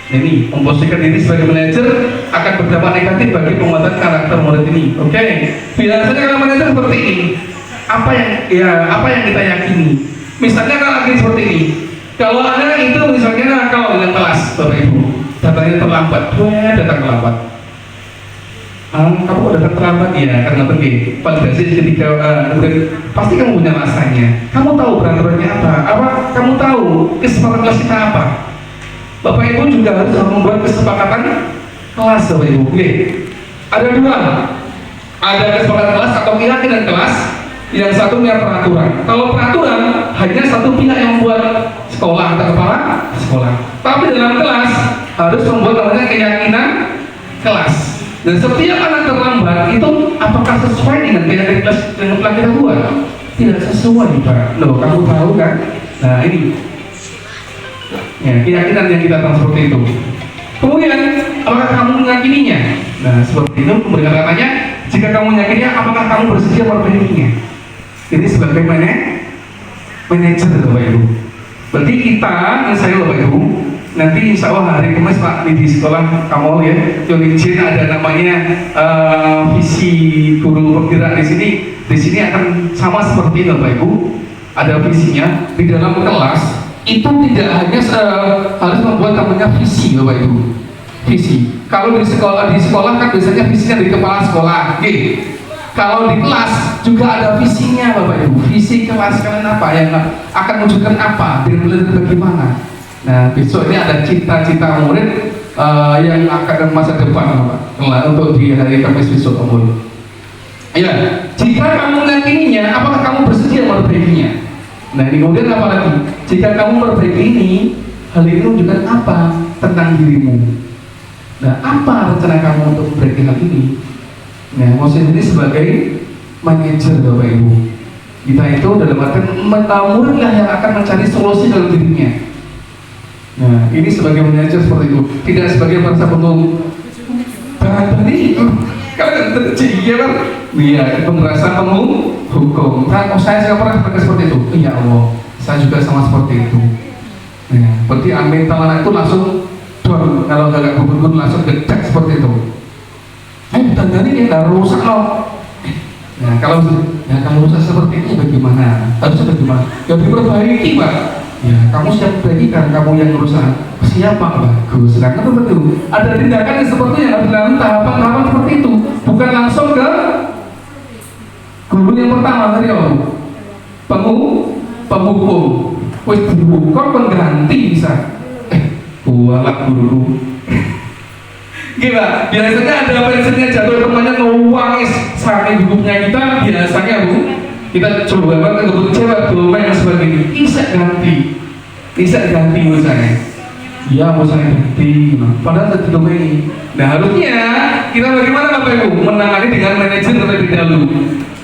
Ini memposisikan diri sebagai manajer akan berdampak negatif bagi penguatan karakter murid ini. Oke, biasanya kalau manajer seperti ini, apa yang kita yakini? Misalnya kalau lagi seperti ini, kalau ada itu misalnya nakal dengan kelas, Bapak Ibu, datangnya terlambat, datang terlambat. Kamu datang terlambat ya karena pergi. Validasi ketika pasti kamu punya alasannya. Kamu tahu peraturannya apa? Kamu tahu kesepakatan kelas kita apa? Bapak Ibu juga harus membuat kesepakatan kelas, Bapak Ibu. Oke. Ada dua. Ada kesepakatan kelas atau keyakinan kelas. Yang satu punya peraturan. Kalau peraturan hanya satu pihak yang membuat, sekolah atau kepala sekolah. Tapi dalam kelas harus membuat namanya keyakinan kelas. Dan setiap anak terlambat itu apakah sesuai dengan keyakinan kelas yang telah kita buat? Tidak sesuai, Pak. Loh, kamu tahu kan? Nah, ini ya, keyakinan yang kita tahu seperti itu. Kemudian, apakah kamu meyakininya? Nah, seperti itu. Kemudian katanya, jika kamu meyakininya, apakah kamu bersedia memperbaikinya? Ini sebagai manajer, Bapak Ibu. Berarti kita, saya Bapak Ibu, nanti insya Allah hari Kamis Pak di sekolah kamu ya, Unit ada namanya visi guru penggerak di sini. Di sini akan sama seperti ini, Bapak Ibu. Ada visinya di dalam kelas. Itu tidak hanya harus membuat namanya visi, Bapak Ibu. Visi. Kalau di sekolah kan biasanya visinya dari kepala sekolah. Kalau di kelas juga ada visinya, Bapak Ibu. Visi kelas kalian apa yang akan menunjukkan apa, dengan belajar bagaimana. Nah, besok ini ada cita-cita murid yang akan masa depan, Bapak. Untuk di hari Kamis besok, Om. Ya, jika kamu meyakininya, apakah kamu bersedia memperbaikinya? Nah, ini kemudian apa lagi? Jika kamu memperbaiki ini, hal ini menunjukkan apa tentang dirimu? Nah, apa rencana kamu untuk memperbaiki hal ini? Nah, maksud ini sebagai manajer, Bapak Ibu. Kita itu dalam artian muridlah yang akan mencari solusi dalam dirinya. Nah, ini sebagai manajer seperti itu, tidak sebagai merasa penuh tadi itu. Kalau kan terjadi kan, iya itu merasa penuh hukum. Nah, saya juga pernah seperti itu. Ya Allah, saya juga sama seperti itu. Nah, berarti mental anak itu langsung down. Kalau nggak gugur langsung gecek seperti itu. Dan ini nggak rusak loh. Nah, kalau rusak seperti ini bagaimana? Harusnya bagaimana? Ya diperbaiki, Pak. Ya, kamu siap berikan, kamu yang urusan siapa bagus. Nah, kan betul. Ada tindakan yang seperti yang harus dilakukan tahapan-tahapan seperti itu, bukan langsung ke guru yang pertama tadi, penghukum. Wis dibuka pengganti bisa. Bualah guru. Gila, biasanya ada pensiunnya jatuh temannya nuangis saking hidupnya kita biasanya Bu. Kita coba banget ke cewek yang sebagainya, bisa ganti misalnya. Iya, mau saya bukti. Padahal tadi domain. Nah, harusnya kita bagaimana Bapak Ibu menangani dengan manajer terlebih dahulu.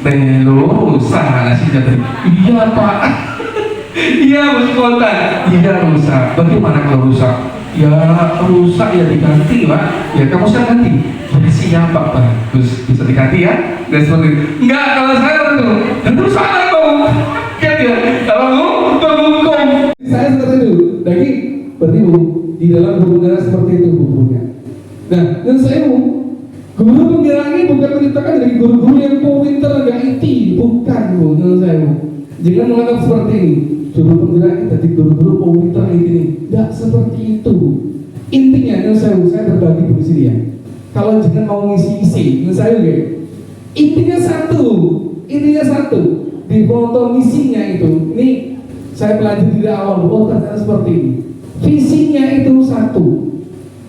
Belo, salah sih jadi. Iya Pak. Iya Bos Kontan. Iya rusak. Bagaimana kalau rusak? Ya rusak ya diganti Pak. Ya kamu saya ganti. Jadi siap Pak bagus bisa diganti ya. Dan seperti itu. Enggak kalau saya itu. Dan terus salah kamu. Kan ya. Kalau hukum. Saya seperti itu. Lagi berarti Bu, di dalam hubungan seperti itu hukumnya. Nah, dan saya guru penggerak ini bukan menciptakan dari guru-guru yang pintar agak IT, bukan Bu, menurut saya Bu. Jangan menganggap seperti ini. Guru penggerak ini dari guru-guru pintar IT ini, tidak seperti itu. Intinya, menurut saya berbagi di sini ya. Kalau jangan mau ngisi-isi, menurut saya ya. Intinya satu. Di foto misinya itu, ini saya pelajari dari awal, ternyata seperti ini. Visinya itu satu,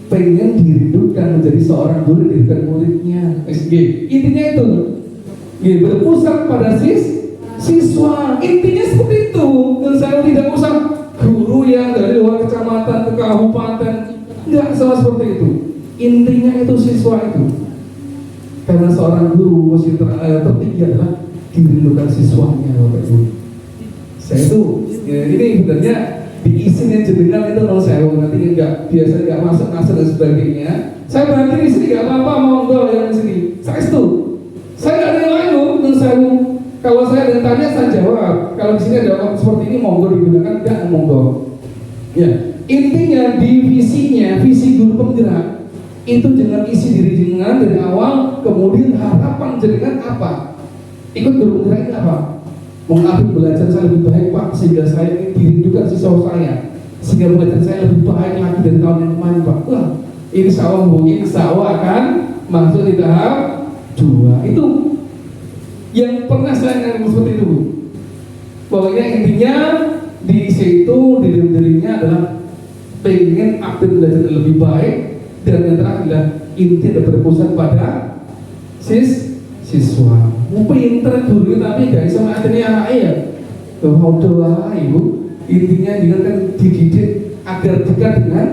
pengen dirindukan menjadi seorang guru dirindukan muridnya. SG intinya itu berpusat pada siswa. Intinya seperti itu. Dan saya tidak usah guru yang dari luar kecamatan ke kabupaten, nggak sama seperti itu. Intinya itu siswa itu, karena seorang guru mesti tertinggi adalah dirindukan siswanya Bapak Ibu. Saya itu ini sebenarnya diisinya jenengan itu kalau saya nanti nggak masuk dan sebagainya. Saya berarti di sini nggak apa-apa, monggo yang di sini. Saya itu, saya nggak ada yang lain menurut saya. Kalau saya ditanya saya jawab. Kalau di sini ada orang seperti ini monggo digunakan, nggak monggo. Ya intinya di visinya, visi guru penggerak itu jangan isi diri jenengan dari awal, kemudian harapan jenengan apa? Ikut guru penggerak ini apa? Mengabdi belajar saya lebih baik Pak, sehingga saya ini dirindukan siswa saya, sehingga belajar saya lebih baik lagi dari tahun yang kemarin Pak. Wah, insya Allah akan masuk di tahap 2. Itu yang pernah saya ngomong seperti itu Bu. Pokoknya intinya di situ di dirinya adalah pengen update belajar lebih baik, dan yang terakhir adalah inti berpusat pada siswa. Pinter guru tapi gak bisa mengajarnya anaknya ya. Doa Ibu. Intinya juga kan dididik agar dekat dengan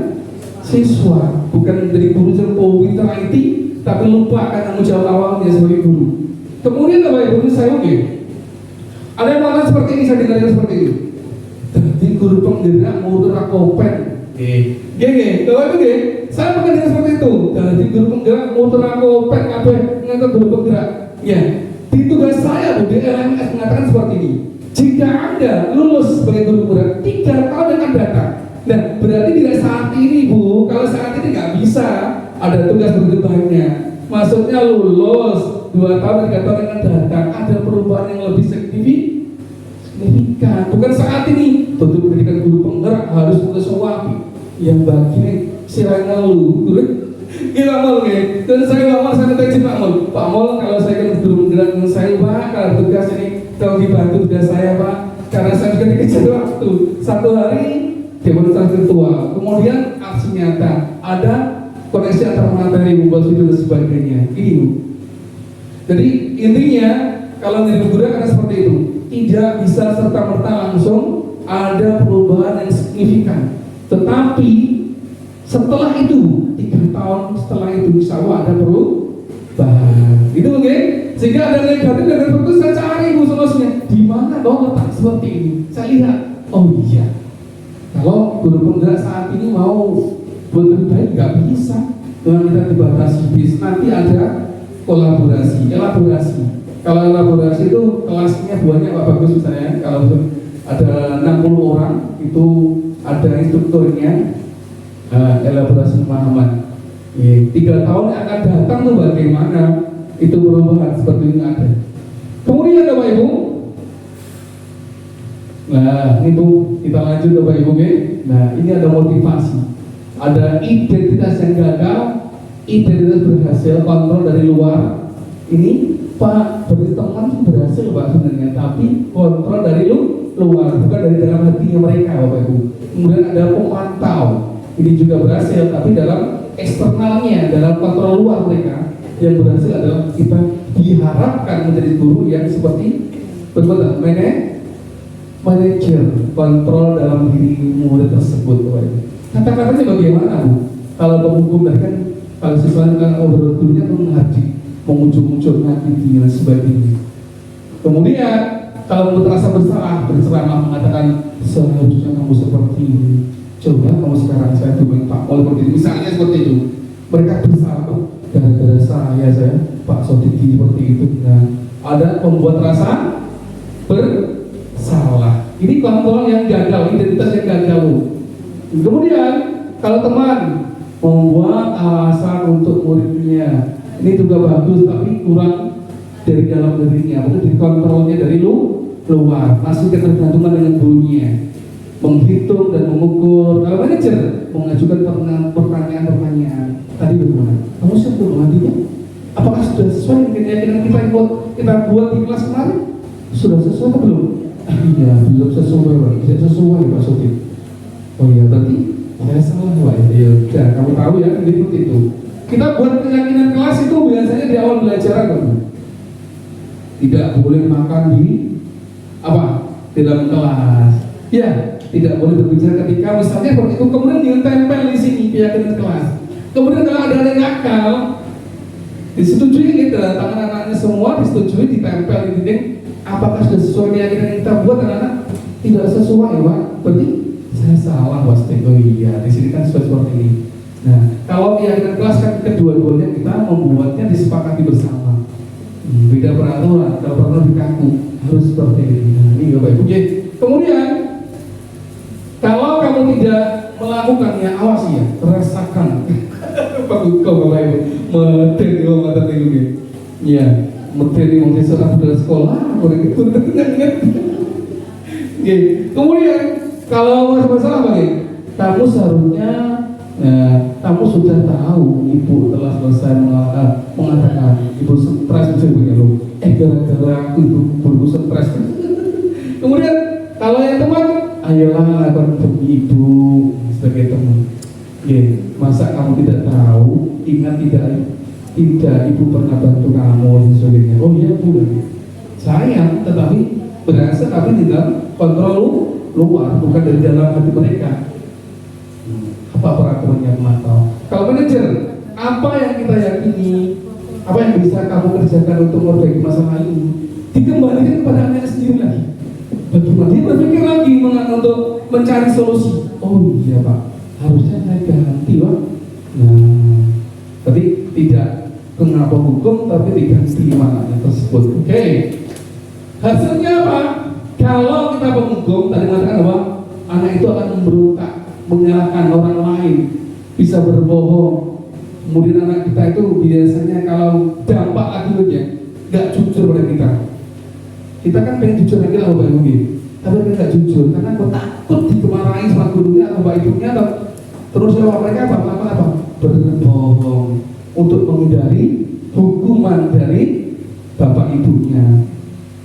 siswa, bukan dari guru yang pinter IT tapi lupa akan tanggung jawab awalnya sebagai guru. Kemudian Bapak Ibu saya ada yang mengatakan seperti ini, saya dengar seperti itu. Jadi guru penggerak motor kopen. Gini, Bapak Ibu saya bukan dengan seperti itu. Jadi guru penggerak motor kopen kabeh ngangkat guru penggerak. Ya, di tugas saya Bu, di LMS mengatakan seperti ini. Jika Anda lulus sebagai guru penggerak 3 tahun yang akan datang. Nah, berarti tidak saat ini Bu. Kalau saat ini nggak bisa, ada tugas begitu banyak. Maksudnya lulus 2 tahun 3 tahun yang akan datang, ada perubahan yang lebih signifikan. Bukan saat ini. Tentu pendidikan guru penggerak harus tugas wapi. Yang bagi nih sirangan lu. Gila Mol nih, dan saya lamar saya minta izin Pak Mol, kalau saya kan guru penggerak dengan saya Pak, kalau tugas ini tolong dibantu tugas saya Pak, karena saya juga dikejar waktu 1 hari demonstrasi virtual, kemudian aksi nyata, ada koneksi antar materi membuat video dan sebagainya. Ini Bu. Jadi intinya kalau menjadi guru karena seperti itu, tidak bisa serta-merta langsung ada perubahan yang signifikan, tetapi setelah itu 3 tahun setelah itu insya Allah ada perubahan. Itu oke? Sehingga ada negatif dan negatif saya cari Bu solusinya. Di mana dong letak seperti ini? Saya lihat, oh iya. Kalau guru penggerak saat ini mau buat lebih baik nggak bisa. Dengan kita dibatasi bis, nanti ada kolaborasi, elaborasi. Kalau elaborasi itu kelasnya banyak Pak bagus misalnya. Kalau ada 60 orang itu ada instrukturnya. Elaborasi pemahaman. 3 tahun yang akan datang tuh bagaimana itu perubahan seperti ini ada. Kemudian Bapak Ibu, nah ini Bu, kita lanjut Bapak Ibu. Nah ini ada motivasi, ada identitas yang gagal, identitas berhasil, kontrol dari luar. Ini Pak, berarti teman berhasil Pak sebenarnya, tapi kontrol dari luar, bukan dari dalam hatinya mereka Bapak Ibu. Kemudian ada pemantau. Ini juga berhasil, tapi dalam eksternalnya, dalam kontrol luar mereka yang berhasil adalah kita diharapkan menjadi guru yang seperti betul manajer kontrol dalam diri murid tersebut. Kata-katanya bagaimana Bu? Kalau penghukum bahkan kalau siswa kan obrol gurunya tuh menghardik, mengujuk-ujuk nyakiti dan sebagainya. Kemudian kalau merasa bersalah, berceramah mengatakan seharusnya kamu seperti ini. Coba kamu sekarang saya tuh Pak oleh seperti itu. Misalnya seperti itu. Mereka bersalah gara-gara saya Pak Sodiki seperti itu. Nah, ada membuat rasa bersalah. Ini kontrol yang gagal, identitas yang gagal. Kemudian kalau teman membuat alasan untuk muridnya, ini juga bagus tapi kurang dari dalam dirinya, mungkin dikontrolnya dari luar, masih ketergantungan dengan gurunya, menghitung dan mengukur. Kalau manajer mengajukan pertanyaan-pertanyaan, tadi bagaimana? Kamu siap menghadinya? Apakah sudah sesuai dengan keyakinan kita buat di kelas kemarin? Sudah sesuai atau belum? Iya, belum sesuai Pak. Tidak sesuai Pak Sofi. Oh iya, berarti saya salah Pak. Ya udah, kamu tahu ya, seperti itu. Kita buat keyakinan kelas itu biasanya di awal belajar kan? Tidak boleh makan di apa? Di dalam kelas. Ya, tidak boleh berbicara ketika misalnya seperti itu. Kemudian dia tempel di sini keyakinan kelas. Kemudian kalau ada yang nakal, disetujui gitu, tangan anak-anaknya semua disetujui, ditempel di dinding. Apakah sudah sesuai keyakinan yang kita buat anak-anak? Tidak sesuai Pak. Berarti saya salah pasti. Oh iya, di sini kan sesuai seperti ini. Nah, kalau keyakinan kelas kan kedua-duanya kita membuatnya disepakati bersama. Beda peraturan, kalau peraturan dikaku harus seperti ini. Nah, ini Bapak Ibu. Kemudian kalau kamu tidak melakukannya, awas ya, rasakan. Kau Bapak Ibu, medeni mata tinggi. Ya, medeni mungkin setelah sudah sekolah, begitu. Kemudian kalau masalah bagaimana? Kamu seharusnya kamu sudah tahu ibu telah selesai mengatakan ibu stres misalnya lo gara-gara itu ibu stres. Kemudian kalau yang teman, ayolah lakukan demi ibu sebagai teman. Masa kamu tidak tahu? Ingat tidak ibu pernah bantu kamu dan sebagainya. Oh iya Bu, sayang tetapi berasa tapi tidak kontrol luar, bukan dari dalam hati mereka. Apa peraturannya memantau? Kalau manajer, apa yang kita yakini, apa yang bisa kamu kerjakan untuk memperbaiki masalah ini, dikembalikan kepada anaknya sendiri lagi. Bagaimana dia berpikir lagi untuk mencari solusi. Oh iya Pak, harusnya saya ganti Pak. Nah, berarti tidak kenapa hukum tapi diganti maknanya tersebut. Oke. Hasilnya apa? Kalau kita menghukum, tadi mengatakan bahwa anak itu akan memberontak, menyalahkan orang lain, bisa berbohong. Kemudian anak kita itu biasanya kalau dampak akibatnya nggak jujur pada kita. Kita kan pengen jujur lagi lah Bapak Ibu, tapi kita nggak jujur karena aku takut dimarahin sama gurunya atau Bapak Ibunya atau terus lewat mereka apa? Berbohong untuk menghindari hukuman dari Bapak Ibunya.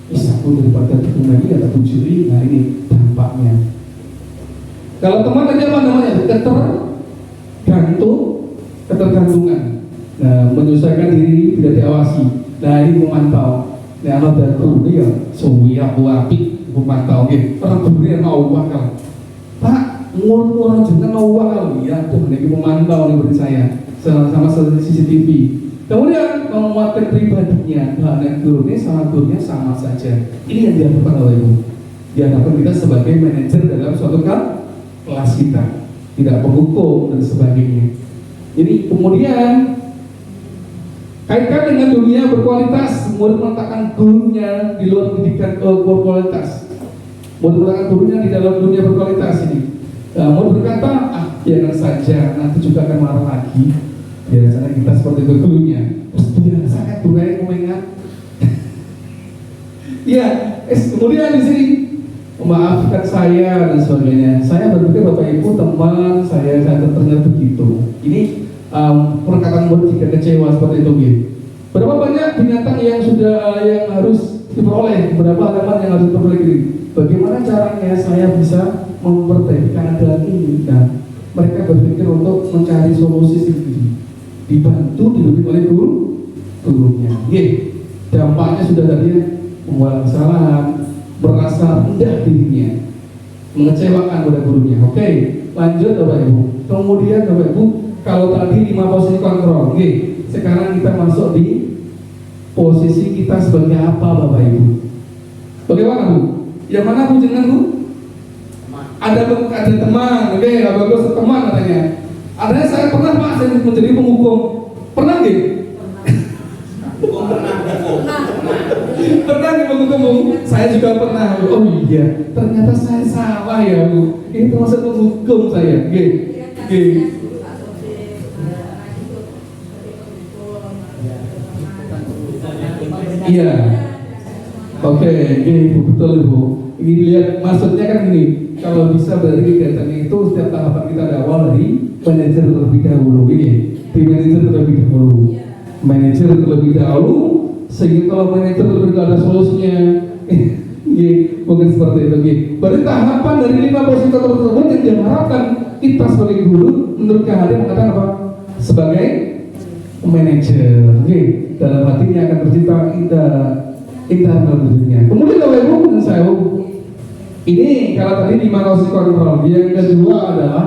Aku daripada hukum lagi atau tujuh. Nah ini dampaknya. Kalau teman tadi apa namanya? Ketergantungan. Nah, menyesuaikan diri tidak diawasi. Nah ini memantau. Nah anak datu ini ya suwiya wapi memantau. Orang dunia mau bakal. Pak, orang jenengan mau bakal. Ya, tuh ini memantau nih beri saya sama CCTV. Kemudian menguatkan pribadinya, dan gurunya sama gurunya sama saja. Ini yang diharapkan oleh Ibu. Diharapkan kita sebagai manajer dalam suatu kelas kita, tidak penghukum dan sebagainya. Jadi kemudian kaitkan dengan dunia berkualitas, murid meletakkan gurunya di luar pendidikan berkualitas, murid meletakkan gurunya di dalam dunia berkualitas ini. Murid berkata, biarkan saja, nanti juga akan marah lagi. Biasanya kita seperti itu gurunya, terus biasa kan guru yang mengingat. Ya, kemudian di sini memaafkan saya dan sebagainya. Saya berpikir Bapak Ibu teman saya ternyata begitu. Ini perkataan murid jika kecewa seperti itu gitu. Berapa banyak binatang yang sudah yang harus diperoleh, berapa halaman yang harus diperoleh gitu. Bagaimana caranya saya bisa memperbaiki keadaan ini? Nah, mereka berpikir untuk mencari solusi sendiri, dibantu dibimbing oleh gurunya. Dampaknya sudah tadi membuat kesalahan, merasa rendah dirinya, mengecewakan pada gurunya. Oke. Lanjut Bapak Ibu. Kemudian Bapak Ibu, kalau tadi 5 posisi kontrol, oke, sekarang kita masuk di posisi kita sebagai apa Bapak Ibu? Bagaimana Bu? Yang mana Bu jenengan Bu? Ada teman, oke, bagus teman katanya. Adanya saya pernah Pak, saya menjadi penghukum. Pernah nggih? Pernah nih menghukum Bu? Saya juga pernah. Oh iya, ternyata saya salah ya Bu. Ini termasuk menghukum saya. Oke, oke. Iya. Oke, Bu, betul Bu. Ini lihat maksudnya kan gini. Kalau bisa berarti kegiatannya itu setiap tahapan kita ada awal dari manajer terlebih dahulu. Ini di manajer terlebih dahulu. Manajer terlebih dahulu, sehingga kalau manajer terlebih dahulu ada solusinya. Mungkin seperti itu. Berarti tahapan dari 5 posisi tersebut yang diharapkan kita sebagai guru menurut KHD mengatakan apa? Sebagai manajer. Dalam hatinya akan tercipta indah dalam dirinya. Kemudian Bapak Ibu dan saya, ini kalau tadi 5 posisi kontrol, yang kedua adalah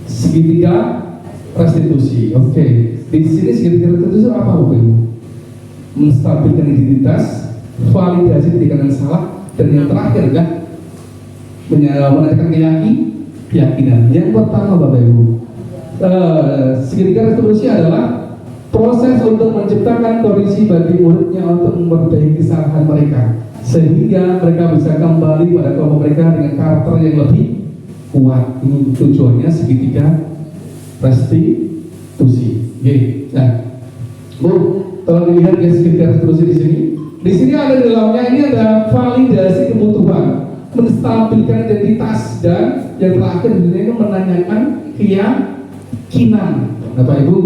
segitiga restitusi. Oke, di sini segitiga restitusi apa Bapak Ibu? Menstabilkan identitas, validasi ketika salah, dan yang terakhir kan menanyakan keyakinan. Yang pertama Bapak Ibu, segitiga restitusi adalah proses untuk menciptakan kondisi bagi muridnya untuk memperbaiki kesalahan mereka, sehingga mereka bisa kembali pada kelompok mereka dengan karakter yang lebih kuat. Ini tujuannya segitiga restitusi. Nah, Bu, tolong dilihat ya segitiga restitusi di sini. Di sini ada di dalamnya, ini ada validasi kebutuhan, menstabilkan identitas, dan yang terakhir di sini menanyakan keyakinan. Bapak Ibu,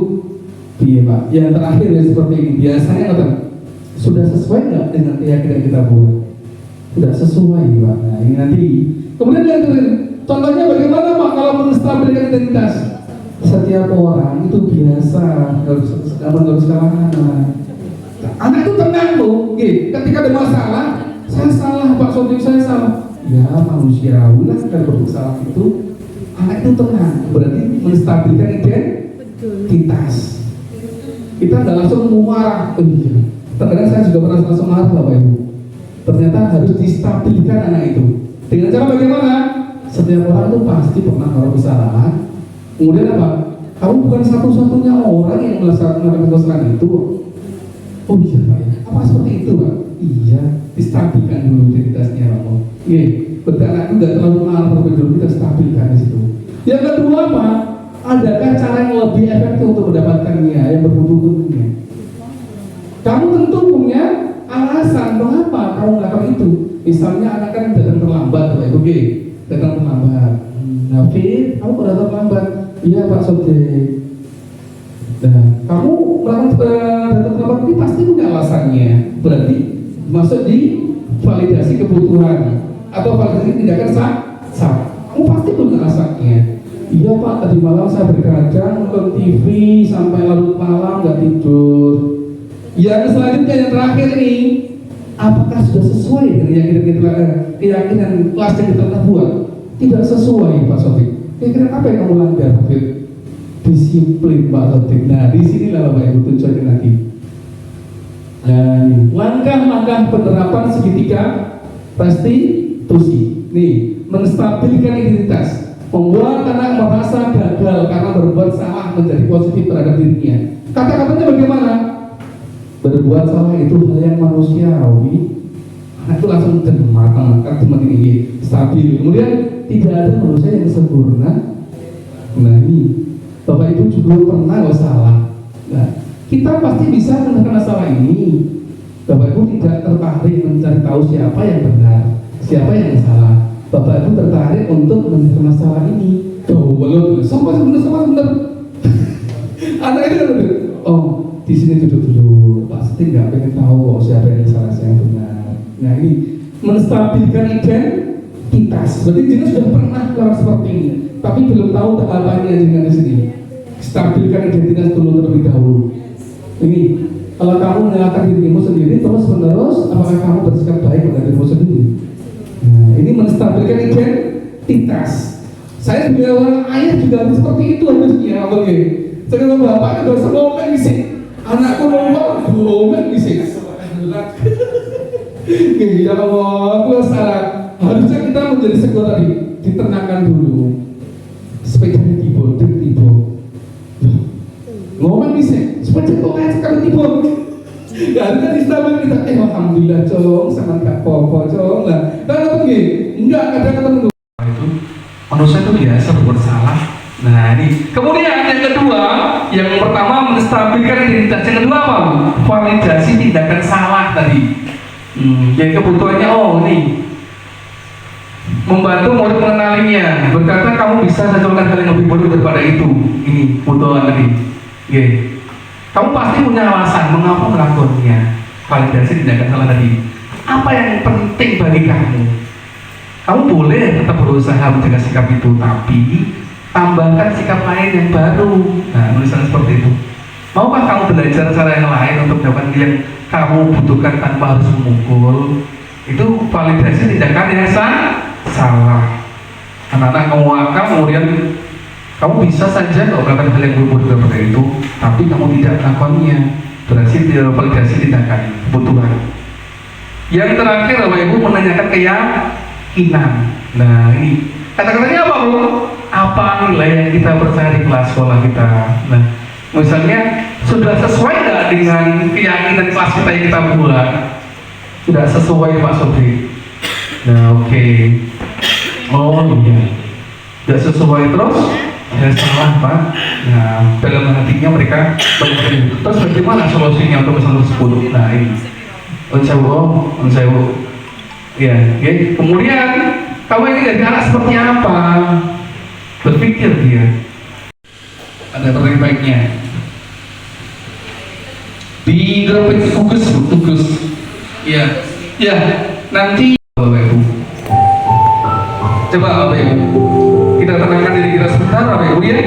iya Pak. Yang terakhir ya seperti ini. Biasanya kan sudah sesuai nggak dengan keyakinan kita buat? Sudah sesuai Pak. Nah ini nanti. Kemudian yang terakhir, contohnya bagaimana Pak kalau menstabilkan identitas? Setiap orang itu biasa harus kalah. Anak itu tenang loh. Ketika ada masalah, saya salah Pak Sodik, saya salah. Ya manusiawi lah kan bersalah itu. Anak itu tenang. Berarti menstabilkan identitas. Kita nggak langsung marah. Terkadang saya juga pernah langsung marah Bapak Ibu. Ternyata harus distabilkan anak itu. Dengan cara bagaimana? Setiap orang itu pasti pernah kalau kesalahan. Kemudian apa? Kamu bukan satu-satunya orang yang melakukan kesalahan itu. Oh iya Pak, apa seperti itu Pak? Iya, distabilkan dulu identitasnya Pak. Iya, berarti anak itu nggak terlalu marah terlebih dulu, kita stabilkan di situ. Yang kedua Pak, adakah cara yang lebih efektif untuk mendapatkannya, yang berhubungannya? Kamu tentu punya alasan mengapa kamu melakukan itu. Misalnya anak kan datang terlambat, Bapak Ibu, datang terlambat. Nafi, kamu kok datang terlambat? Iya Pak Sodik. Nah, kamu melakukan datang terlambat ini pasti punya alasannya. Berarti masuk di validasi kebutuhan atau validasi tindakan sah. Kamu pasti punya alasannya. Iya Pak, tadi malam saya berkadang nonton TV sampai larut malam nggak tidur. Yang selanjutnya yang terakhir ini, apakah sudah sesuai dengan keyakinan kelas yang kita buat? Tidak sesuai Pak Sodik. Kira-kira apa yang kamu langgar? Disiplin Pak Sodik. Nah disinilah Bapak Ibu tujuannya nanti. Nah langkah-langkah penerapan segitiga restitusi. Nih, menstabilkan identitas, membuat anak merasa gagal karena berbuat salah menjadi positif terhadap dirinya. Kata-katanya bagaimana? Berbuat salah itu hal yang manusiawi. Anak itu langsung matang, teman ini stabil. Kemudian tidak ada manusia yang sempurna. Nah ini Bapak Ibu juga pernah loh salah. Nah kita pasti bisa menekan masalah ini. Bapak Ibu tidak tertarik mencari tahu siapa yang benar, siapa yang salah. Bapak Ibu tertarik untuk menyelesaikan masalah ini. Belum, sama sebentar. Anak itu kan oh di sini duduk dulu. Pasti nggak pengen tahu kok siapa yang salah, siapa yang benar. Nah ini menstabilkan identitas. Berarti jenengan sudah pernah melakukan seperti ini, tapi belum tahu tahapannya jenengan di sini. Stabilkan identitas dulu terlebih dahulu. Ini kalau kamu menyalahkan dirimu sendiri terus menerus, apakah kamu bersikap baik pada dirimu sendiri? Nah, ini menstabilkan identitas. Saya sebagai ayah juga harus seperti itu harusnya, oke. Sebagai bapak juga harus ngomong sih. Anakku ngomong sih. Ya Allah, aku salah. Harusnya kita menjadi sekolah tadi ditenangkan dulu. Sepeda tiba. Ngomong bisa, sepeda kok aja sekali tiba. Gak ada di sana kita, alhamdulillah cong, sama gak apa-apa cong lah. Tapi apa gini? Enggak, kadang ketemu itu manusia itu biasa berbuat salah. Nah ini, kemudian yang kedua, yang pertama menstabilkan identitas. Yang kedua apa? Validasi tindakan salah tadi. Yang kebutuhannya, oh ini membantu murid mengenalinya, berkata kamu bisa mencontohkan hal yang lebih buruk daripada itu. Ini kebutuhan tadi. Kamu pasti punya alasan mengapa melakukannya. Validasi tindakan salah tadi. Apa yang penting bagi kamu? Kamu boleh tetap berusaha menjaga sikap itu, tapi tambahkan sikap lain yang baru. Nah, tulisan seperti itu. Maukah kamu belajar cara yang lain untuk mendapatkan yang kamu butuhkan tanpa harus memukul? Itu validasi tindakan yang salah. Anak-anak kamu akal, kemudian kamu bisa saja kalau melakukan hal yang buruk daripada itu, tapi kamu tidak melakukannya. Berarti tidak validasi tindakan kebutuhan. Yang terakhir, Bapak Ibu menanyakan keyakinan. Nah ini kata-katanya apa, Bro? Apa nilai yang kita percaya di kelas sekolah kita? Nah, misalnya sudah sesuai nggak dengan keyakinan kelas kita yang kita buat? Sudah sesuai, Pak Sobri? Nah, oke. Oh iya, tidak sesuai terus. Ya salah, Pak. Nah, dalam hatinya mereka banyak. Terus bagaimana solusinya untuk masalah tersebut? Nah ini, onsewo. Ya, oke. Kemudian kamu ini dari anak seperti apa? Berpikir dia. Ada pertanyaan baiknya. Di grafik tugas. Ya. Nanti Bapak Ibu. Coba Bapak Ibu. Kita tenangkan diri kita sebentar, Bapak Ibu ya.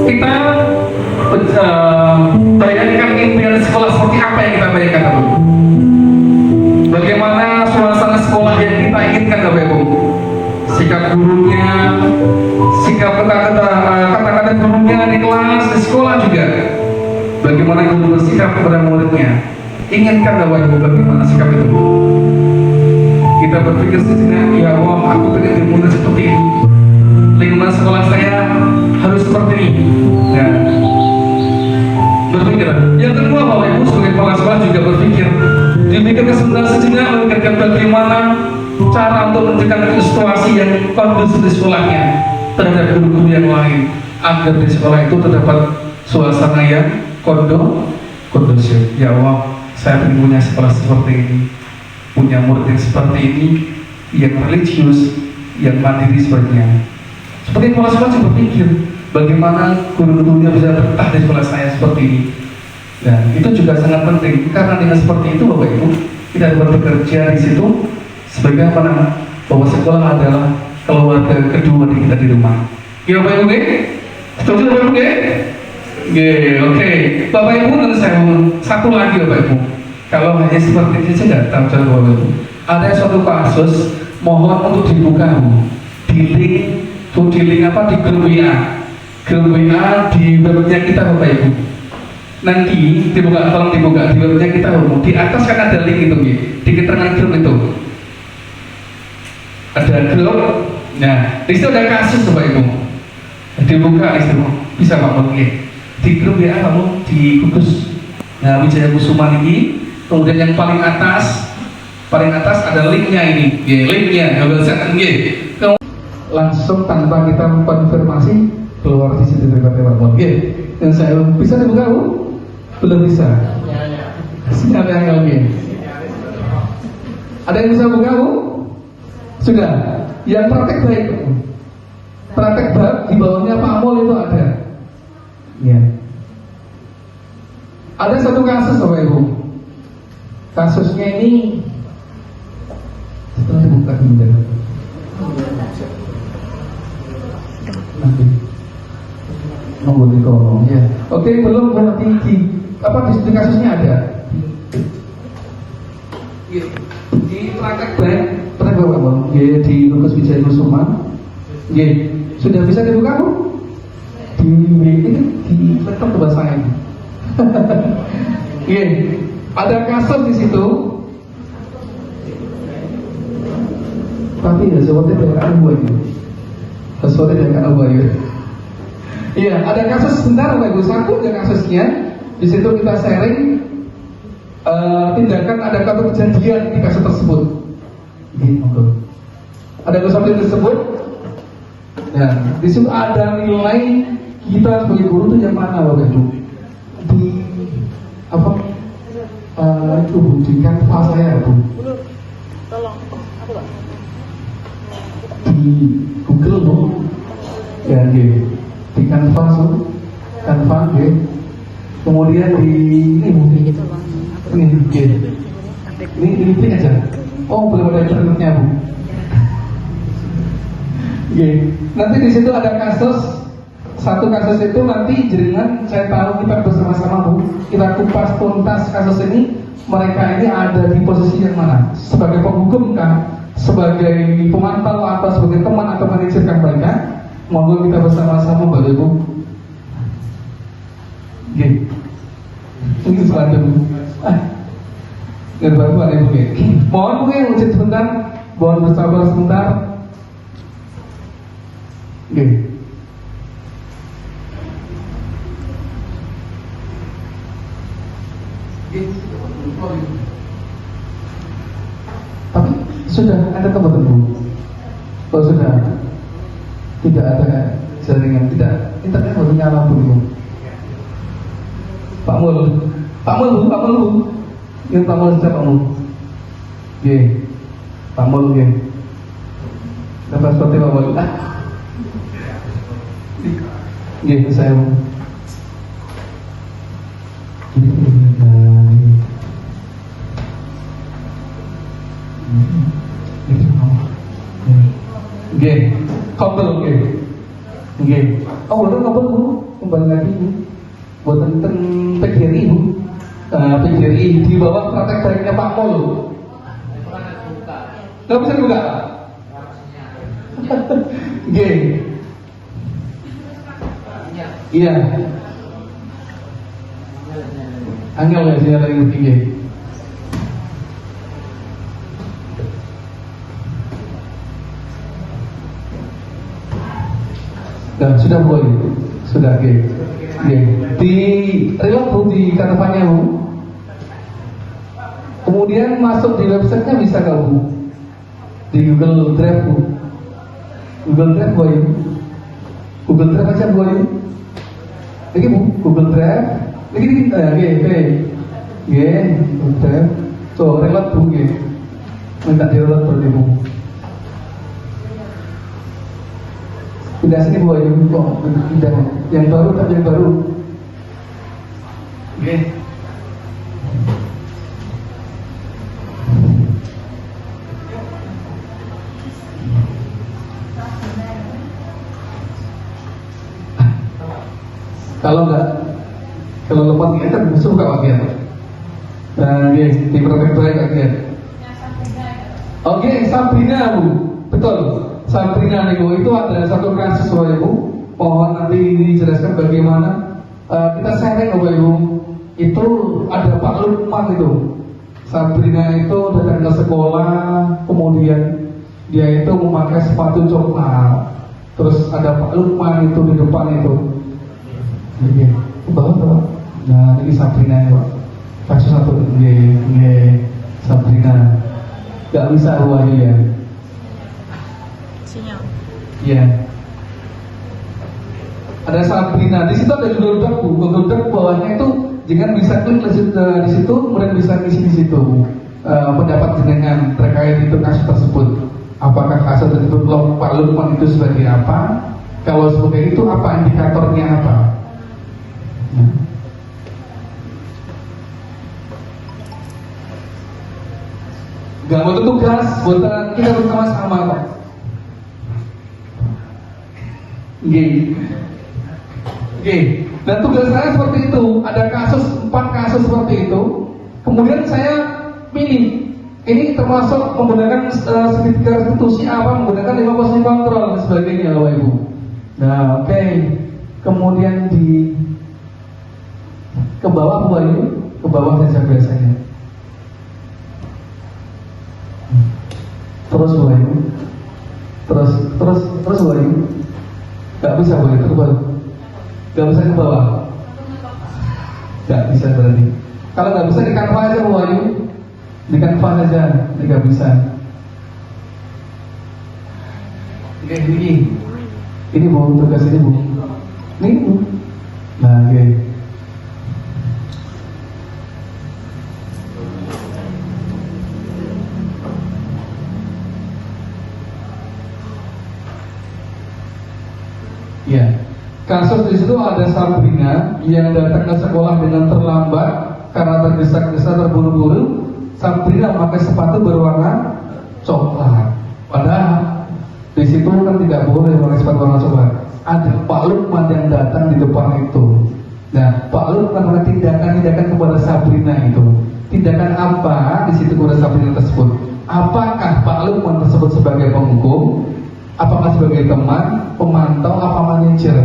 Kita bayangkan impian sekolah seperti apa yang kita bayangkan, Bapak Ibu. Bagaimana suasana sekolah yang kita inginkan, Bapak Ibu. Sikap gurunya, sikap kata-kata gurunya di kelas, di sekolah juga. Bagaimana guru bersikap kepada muridnya. Inginkan, Bapak Ibu, bagaimana sikap itu. Kita berpikir sejenak, ya Allah, aku pengen dimulai seperti ini. Lingkungan sekolah saya harus seperti ini. Ya. Berpikir. Yang kedua, Bapak Ibu sebagai kepala sekolah juga berpikir. Dipikirkan sejenak, memikirkan bagaimana cara untuk mencegah situasi yang kondusif di sekolahnya terhadap guru-guru yang lain, agar di sekolah itu terdapat suasana yang kondusif. Ya Allah, saya ingin punya sekolah seperti ini, punya murid yang seperti ini, yang religius, yang mandiri sepertinya. Seperti kepala sekolah juga berpikir bagaimana guru-gurunya bisa betah di sekolah saya seperti ini. Dan itu juga sangat penting karena dengan seperti itu, Bapak Ibu, kita dapat bekerja di situ sebagai apa? Bahwa sekolah adalah keluarga kedua di kita di rumah. Ya Bapak Ibu, setuju Bapak Ibu? Oke. Bapak Ibu, dan saya satu lagi Bapak Ibu. Kalau hanya seperti ini saya nggak tahu cara Bapak Ibu. Ada suatu kasus mohon untuk dibuka di link apa di grup WA di webnya kita Bapak Ibu. Nanti dibuka, tolong dibuka di webnya kita Bapak. Di atas kan ada link itu di keterangan grup itu. Ada grup. Nah, di situ ada kasus Bapak Ibu. Dibuka di situ. Bisa Pak Oke. Di grup WA kamu di gugus. Nah, Wijaya Kusuma ini. Kemudian yang paling atas ada linknya ini. Linknya langsung tanpa kita konfirmasi keluar di situ dari Pak Mod. Dan saya bisa dibuka Bu? Belum bisa. Sinyalnya oke. Ada yang bisa buka Bu? Sudah. Yang praktek baik. Praktek baik di bawahnya Pak Mol itu ada. Ya. Ada satu kasus Bapak Ibu. Kasusnya ini setelah dibuka dulu. Nanti nunggu ditolong ya. Oke, belum nanti di kasusnya ada di praktek baik Bapak di Lukas Wijaya Kusuma Oke, sudah bisa dibuka Bu? Di laptop ke bahasa ini. Oke, ada kasus di situ. Tapi ya seperti tidak ada buah ini. Sesuatu tidak ada buah ini. Iya, ada kasus sebentar Bapak Ibu, satu ada kasusnya. Di situ kita sharing tindakan ada satu kejadian di kasus tersebut. Ada kejadian tersebut. Nah, di situ ada nilai kita sebagai guru itu yang mana Bapak Ibu? Di apa? Itu Bu, di kanvas saya Bu.
Tolong, apa Pak?
Di Google Bu. Ya, di kanvas Bu. Kanvas ya. Kemudian di ini klik aja. Oh, belum ada internetnya Bu. Nanti di situ ada kasus. Satu kasus itu nanti jaringan saya tahu kita bersama-sama Bu. Kita kupas tuntas kasus ini. Mereka ini ada di posisi yang mana? Sebagai penghukum kah? Sebagai pemantau atau sebagai teman atau manajer kah mereka? Monggo kita bersama-sama Bapak Ibu. Ini selanjutnya. Dan baru ada Ibu. Mohon mungkin ucap sebentar. Mohon bersabar sebentar. Tapi sudah ada kabar Bu? Oh sudah. Tidak ada jaringan, tidak internet baru nyala Bu. Pak Mul Bu. Ini Pak Mul siapa Pak Mul? Pak Mul dapat seperti Pak Mul. Saya Bu. Oh, udah kabel Bu, kembali lagi Bu. Buat tentang PGRI Bu. PGRI di bawah praktek baiknya Pak Mul. Nggak bisa dibuka. Iya. Angel ya sih ada yang tinggi. Dan sudah boleh, sudah di reload Bu di kanvasannya Bu. Kemudian masuk di websitenya bisa nggak Bu? Di Google Drive Bu. Google Drive boleh. Google Drive aja boleh. Lagi Bu, Google Drive. Lagi Google Drive. So reload Bu minta di reload berarti Bu. Tidak sini Bu aja kok, tidak. Yang baru tapi yang baru. Kalau lepas kita bisa buka bagian. Nah, di praktek baik bagian. Oke, Sabrina Bu, betul. Sabrina nih Bu, itu ada satu kasus Bapak Ibu. Mohon nanti dijelaskan bagaimana kita sharing Bapak Ibu. Itu ada Pak Lukman itu. Sabrina itu datang ke sekolah, kemudian dia itu memakai sepatu coklat. Terus ada Pak Lukman itu di depan itu. Bawah. Nah, ini Sabrina ya Pak. Kasus satu, Sabrina. Gak bisa Wahyu ya.
Sinyal.
Iya. Ada Sabrina. Di situ ada Google Doc Bu. Google Doc bawahnya itu jangan bisa klik di situ, kemudian bisa ngisi di situ pendapat jenengan terkait itu kasus tersebut. Apakah kasus tersebut Pak Lukman itu sebagai apa? Kalau sebagai itu apa indikatornya apa? Gak mau tugas buat kita bersama-sama Pak. Dan tugas saya seperti itu. Ada 4 kasus seperti itu. Kemudian saya pilih Ini termasuk menggunakan segitiga restitusi apa, menggunakan 5 posisi kontrol dan sebagainya, Bapak Ibu. Nah, oke. Kemudian ke bawah, Bapak Ibu, ke bawah saja biasanya. Terus Bapak Ibu, terus Bapak Ibu. Gak bisa Bapak Ibu, gak bisa ke bawah. Gak bisa berarti. Kalau gak bisa di kanvas aja Bapak Ibu. Di kanvas aja, ini gak bisa. Oke, ini mau tugas ini Bu. Ini Bu. Nah, oke. Ya, kasus di situ ada Sabrina yang datang ke sekolah dengan terlambat karena tergesa-gesa terburu-buru. Sabrina memakai sepatu berwarna coklat. Padahal di situ kan tidak boleh memakai sepatu warna coklat. Ada Pak Lukman yang datang di depan itu. Nah, Pak Lukman melakukan tindakan-tindakan kepada Sabrina itu. Tindakan apa di situ kepada Sabrina tersebut? Apakah Pak Lukman tersebut sebagai penghukum? Apakah sebagai teman, pemantau, apa manajer?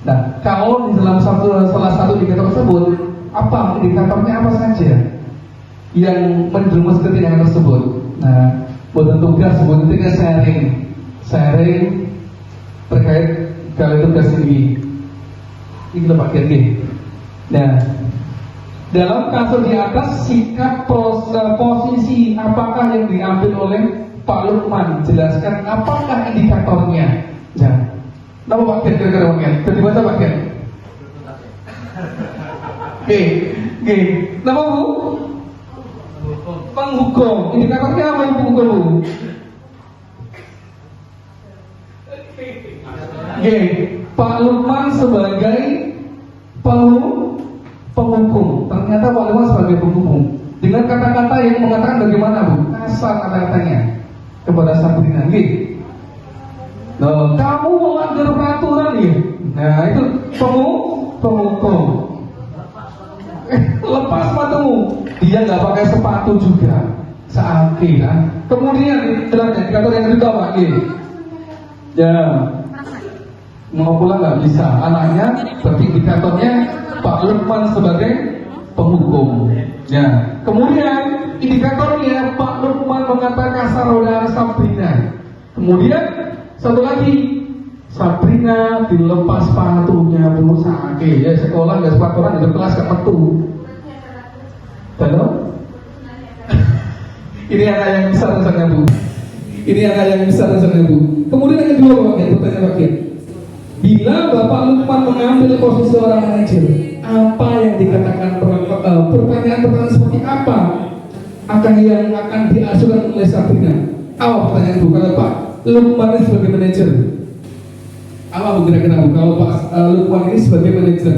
Nah, kalau di dalam salah satu indikator tersebut, apa indikatornya apa saja yang menjerumus ke tindakan tersebut? Nah, buat tugas ketika sharing terkait kalau tugas ini kita pakai ini. Nah, dalam kasus di atas sikap posisi apakah yang diambil oleh Pak Lukman, jelaskan apakah indikatornya. Nah, nama Pak Ken kira-kira Pak Ken, dibaca Pak Ken. Oke, nama Bu? Penghukum. Indikatornya apa yang penghukum Bu? Oke, Pak Lukman sebagai penghukum. Ternyata Pak Lukman sebagai penghukum. Dengan kata-kata yang mengatakan bagaimana Bu? Kasar kata-katanya kepada Sabrina. Nah, kamu melanggar peraturan ya. Nah, itu penghukum. Lepas sepatumu. Dia nggak pakai sepatu juga. Seakhir kan. Kemudian indikator yang kedua Pak. Ya, mau pulang nggak bisa. Anaknya, berarti indikatornya Pak Lukman sebagai penghukum. Ya, kemudian indikatornya Pak Lukman mengatakan kasar pada Sabrina. Kemudian satu lagi, Sabrina dilepas sepatunya Bu. Sakit ya, sekolah nggak sepatuan di kelas ke metu. Halo? Ini anak yang besar rasanya Bu. Ini anak yang besar rasanya Bu. Kemudian yang kedua Pak, pertanyaan Pak. Bila Bapak Lukman mengambil posisi orang manajer, apa yang dikatakan pertanyaan seperti apa yang akan diajukan oleh Sabrina? Apa pertanyaan Bu kalau Pak Lukman ini sebagai manajer? Apa Bu kira-kira Bu kalau Pak Lukman ini sebagai manajer?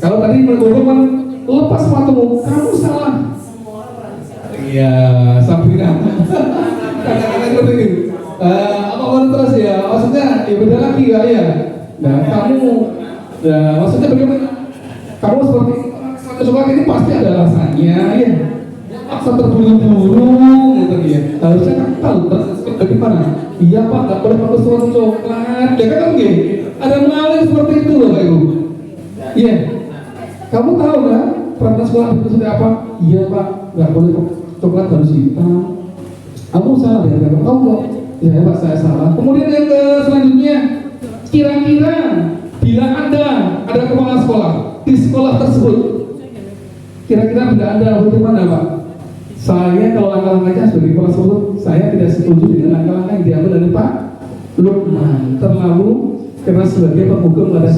Kalau tadi Lukman lepas sepatumu, kamu salah. Iya, Sabrina. Kata-kata seperti itu. Apa terus ya? Maksudnya ya beda lagi ya. Nah, maksudnya bagaimana? Kamu seperti coklat ini pasti ada alasannya, ya. Paksa terburu-buru, gitu ya. Harusnya kan tahu bagaimana. Iya Pak, nggak boleh pakai suatu coklat. Ya kan gitu. Ada mengalir seperti itu loh Pak Ibu. Iya. Kamu tahu nggak peraturan sekolah itu seperti apa? Iya Pak, nggak boleh coklat harus hitam. Kamu salah ya, kamu tahu nggak? Ya Pak, saya salah. Kemudian yang selanjutnya, kira-kira bila Anda ada kepala sekolah di sekolah tersebut, kira-kira bila Anda bagaimana Pak? Saya kalau langkah-langkahnya sebagai kepala sekolah, saya tidak setuju dengan langkah-langkah yang diambil dari Pak Lukman. Terlalu keras sebagai penghukum pada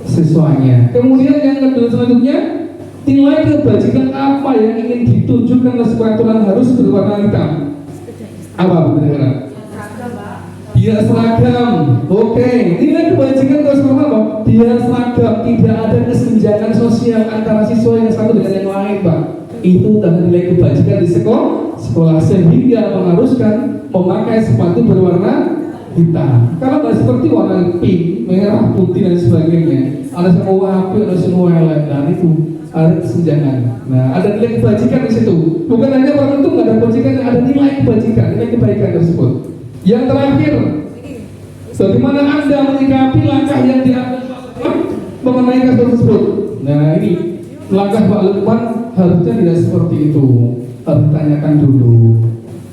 siswanya. Kemudian yang kedua selanjutnya, nilai kebajikan apa yang ingin ditunjukkan oleh peraturan harus berwarna hitam? Apa benar? Dia seragam. Oke, nilai kebajikan harus berwarna apa? Dia seragam. Tidak ada kesenjangan sosial antara siswa yang satu dengan yang lain, Pak. Itu tanda nilai kebajikan di sekolah sehingga mengharuskan memakai sepatu berwarna hitam. Kalau nggak seperti warna pink, merah, putih dan sebagainya, ada semua api, ada semua lain, dan itu ada kesenjangan. Nah, ada nilai kebajikan di situ. Bukan hanya orang itu nggak ada kebajikan, ada nilai kebajikan, nilai kebaikan tersebut. Yang terakhir, bagaimana Anda menyikapi langkah yang diambil mengenai kasus tersebut? Nah, ini langkah Pak Lukman harusnya tidak seperti itu. Harus ditanyakan dulu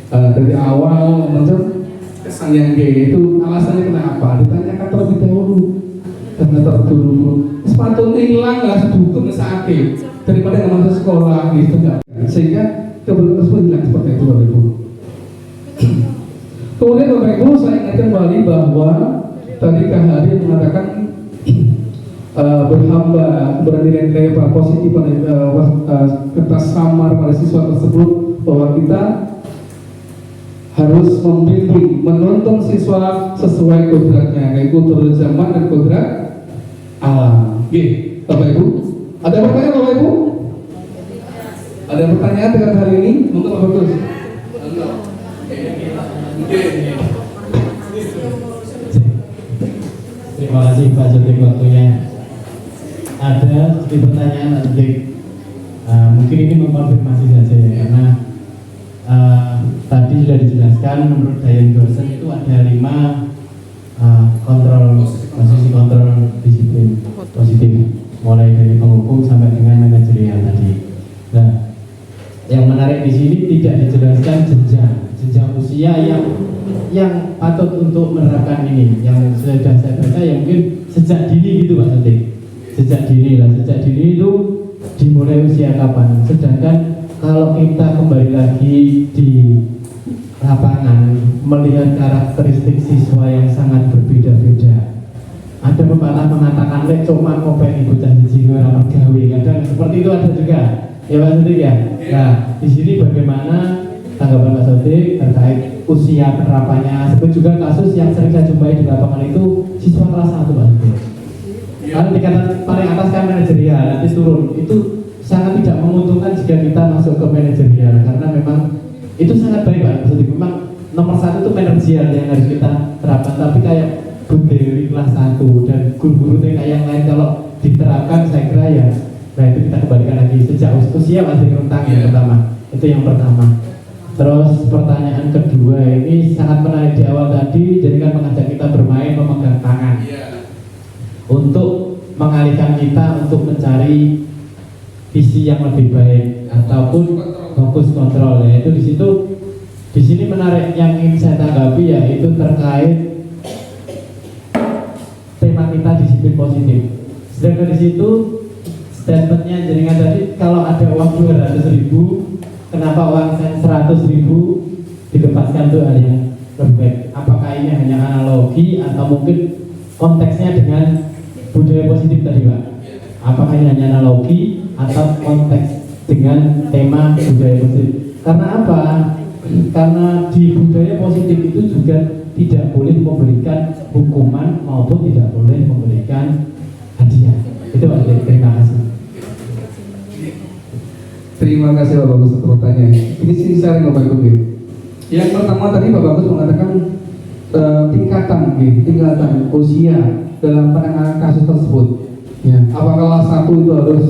dari awal macam kesan yang G itu alasannya kenapa? Ditanyakan terlebih dahulu. Karena terburu-buru sepatu hilang lah sedukun sakit daripada nggak masuk sekolah gitu kan, sehingga kebetulan tersebut hilang seperti itu Bapak Ibu. Kemudian Bapak Ibu saya ingatkan kembali bahwa tadi Kak Hadi mengatakan berhamba bernilai-nilai positif kertas samar pada siswa tersebut, bahwa kita harus membimbing, menuntun siswa sesuai kodratnya, yaitu kodrat zaman dan kodrat alam. Oke, Bapak Ibu, ada pertanyaan Bapak Ibu? Ada pertanyaan dengan hal ini? Mungkin Bapak Ibu.
Terima kasih Pak Jotik waktunya. Ada sedikit pertanyaan Jotik. Mungkin ini mengkonfirmasi saja ya, karena tadi sudah dijelaskan menurut Diane Gorsen itu ada 5 posisi kontrol disiplin positif, mulai dari penghukum sampai dengan manajerial tadi. Nah, yang menarik di sini tidak dijelaskan jenjang usia yang patut untuk menerapkan ini. Yang sudah saya baca ya mungkin sejak dini gitu Pak Santi. Sejak dini itu dimulai usia kapan? Sedangkan kalau kita kembali lagi di lapangan melihat karakteristik siswa yang sangat berbeda-beda. Ada pepatah mengatakan lek cuma kopeng ibu cah siji ora mergawe. Kadang seperti itu ada juga. Ya Pak Sodik ya. Nah, di sini bagaimana tanggapan Pak Sodik terkait usia penerapannya? Seperti juga kasus yang sering saya jumpai di lapangan itu siswa kelas 1 Pak Sodik. Kalau tingkatan paling atas kan manajerial, nanti turun. Itu sangat tidak menguntungkan jika kita masuk ke manajerial, karena memang itu sangat baik Pak Sodik. Memang nomor 1 itu manajerial yang harus kita terapkan, tapi kayak Bu Dewi kelas 1 dan guru-guru TK yang lain kalau diterapkan saya kira ya, nah itu kita kembalikan lagi sejak usia masih rentang yang pertama. Itu yang pertama. Terus pertanyaan kedua ini sangat menarik di awal tadi, jadi kan mengajak kita bermain memegang tangan untuk mengalihkan kita untuk mencari visi yang lebih baik ataupun fokus kontrol, yaitu di sini menarik yang ingin saya tanggapi yaitu terkait tema kita disiplin positif. Sedangkan di situ statementnya jaringan tadi kalau ada uang 200.000, kenapa uang 100.000 dilepaskan itu hal yang lebih baik? Apakah ini hanya analogi atau mungkin konteksnya dengan budaya positif tadi Pak? Apakah ini hanya analogi atau konteks dengan tema budaya positif? Karena apa? Karena di budaya positif itu juga tidak boleh memberikan hukuman maupun tidak boleh memberikan hadiah. Itu Pak, terima kasih.
Terima kasih Bapak Bagus untuk pertanyaan. Ini sih sharing Bapak Ibu. Yang pertama tadi Bapak Bagus mengatakan tingkatan usia dalam penanganan kasus tersebut. Ya, apa kelas 1 itu harus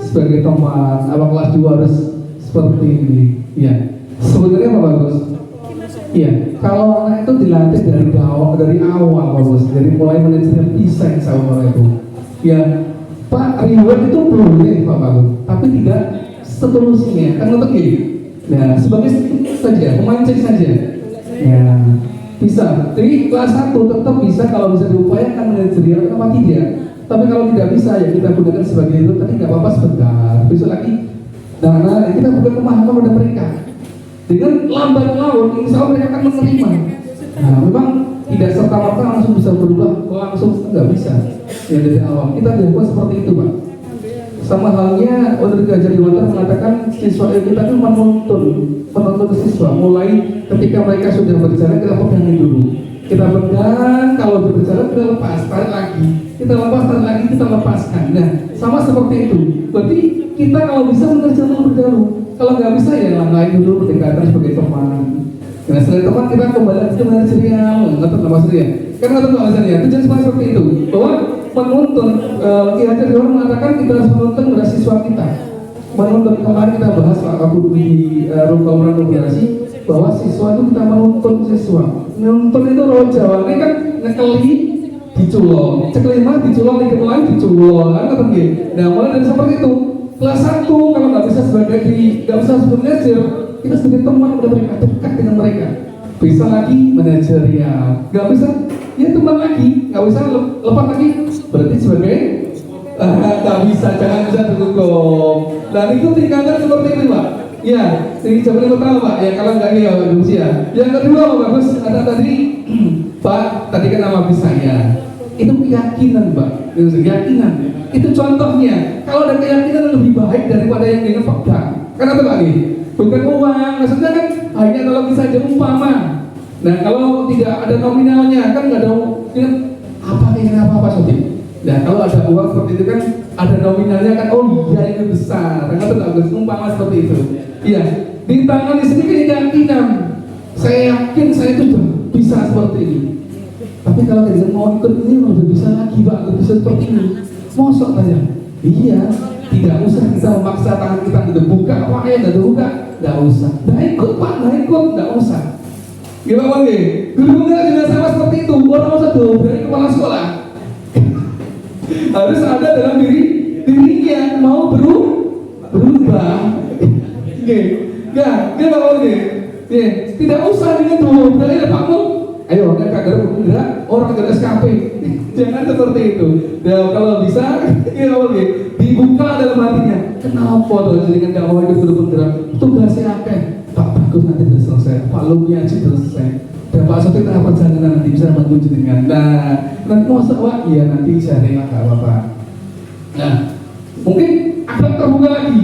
sebagai tempat, apa kelas 2 harus seperti ini. Ya, sebenarnya Bapak Bagus. Iya, kalau anak itu dilatih dari awal Bagus, dari mulai manajemen desain sama itu. Ya, Pak reward itu boleh Pak Bagus, tapi tidak seterusnya, kan untuk ini. Nah, sebagai saja, memancing saja. Ya, bisa. Jadi kelas 1 tetap bisa kalau bisa diupayakan manajerial apa tidak. Tapi kalau tidak bisa ya kita gunakan sebagai itu. Tadi nggak apa-apa sebentar. Besok lagi. Nah, kita bukan pemahaman pada mereka. Dengan lambat laun, insya Allah mereka akan menerima. Nah, memang tidak serta-merta langsung bisa berubah, langsung nggak bisa. Ya dari awal kita dilakukan seperti itu, Pak. Sama halnya untuk diajar di Wantar mengatakan siswa kita itu menuntun siswa mulai ketika mereka sudah berbicara kita pegangin dulu. Kita pegang, kalau berbicara kita lepas, tarik lagi, kita lepas, tarik lagi, kita lepaskan. Nah, sama seperti itu. Berarti kita kalau bisa mengerjakan lebih dahulu. Kalau nggak bisa ya lain dulu pendekatan sebagai teman. Nah, setelah teman kita kembali ke manajerial, nggak tahu maksudnya. Karena tentu alasannya tujuan seperti itu. Bahwa menuntun. Ki Hajar Dewar mengatakan kita harus menuntun pada siswa kita. Menuntun, kemarin kita bahas Pak Kabut di Rumah Kolaborasi bahwa siswa itu kita menuntun siswa. Menuntun itu roh Jawa ini kan ngekeli diculon, cekelima diculon, dikeluarin diculon, kan ketemu gitu. Nah mulai dari seperti itu. Kelas 1 kalau nggak bisa nggak bisa sebagai manajer, kita sebagai teman udah mereka dekat dengan mereka. Bisa lagi manajerial, nggak bisa ya teman lagi, nggak bisa lepas lagi berarti sebagai nggak bisa, jangan bisa didukung. Dan itu tingkatan seperti itu Pak. Ya, ini coba yang pertama Pak. Ya kalau nggak ya bagus ya. Yang kedua Pak Bagus ada tadi Pak, tadi kan nama bis saya. Itu keyakinan Pak, itu keyakinan. Itu contohnya. Kalau ada keyakinan lebih baik daripada yang dia pegang. Kenapa Pak ini? Bukan uang, maksudnya kan hanya kalau bisa aja umpama. Nah kalau tidak ada nominalnya kan nggak ada apa kayaknya apa Sotik. Nah kalau ada uang seperti itu kan ada nominalnya kan, oh iya ini besar. Kan itu nggak umpama seperti itu. Iya, di tangan di sini keyakinan. Saya yakin saya itu sudah bisa seperti ini. Tapi kalau kita mau ikut ini udah bisa lagi Pak, udah bisa seperti ini. Mosok aja. Iya, tidak usah kita memaksa tangan kita gitu. Buka apa ya, nggak buka, nggak usah. Nggak ikut Pak, nggak ikut, nggak usah. Gimana Bang? Guru juga sama seperti itu. Orang usah tuh dari kepala sekolah. Harus ada dalam dirinya mau berubah. Oke, gimana Bang? Tidak usah dengan tuh dari Pakmu. Ayo, kan kagak bergerak, orang gerak SKP. Jangan seperti itu. Dan kalau bisa, dibuka dalam hatinya. Kenapa tuh dengan gak mau ikut bergerak? Tugasnya apa? Pak Bagus nanti sudah selesai, Pak Lumia aja sudah selesai. Dan Pak Sotik tahap perjalanan nanti bisa bantu jenengan. Nah, nanti mau Wak, iya nanti sharing lah, gak apa-apa. Nah, mungkin akan terbuka lagi.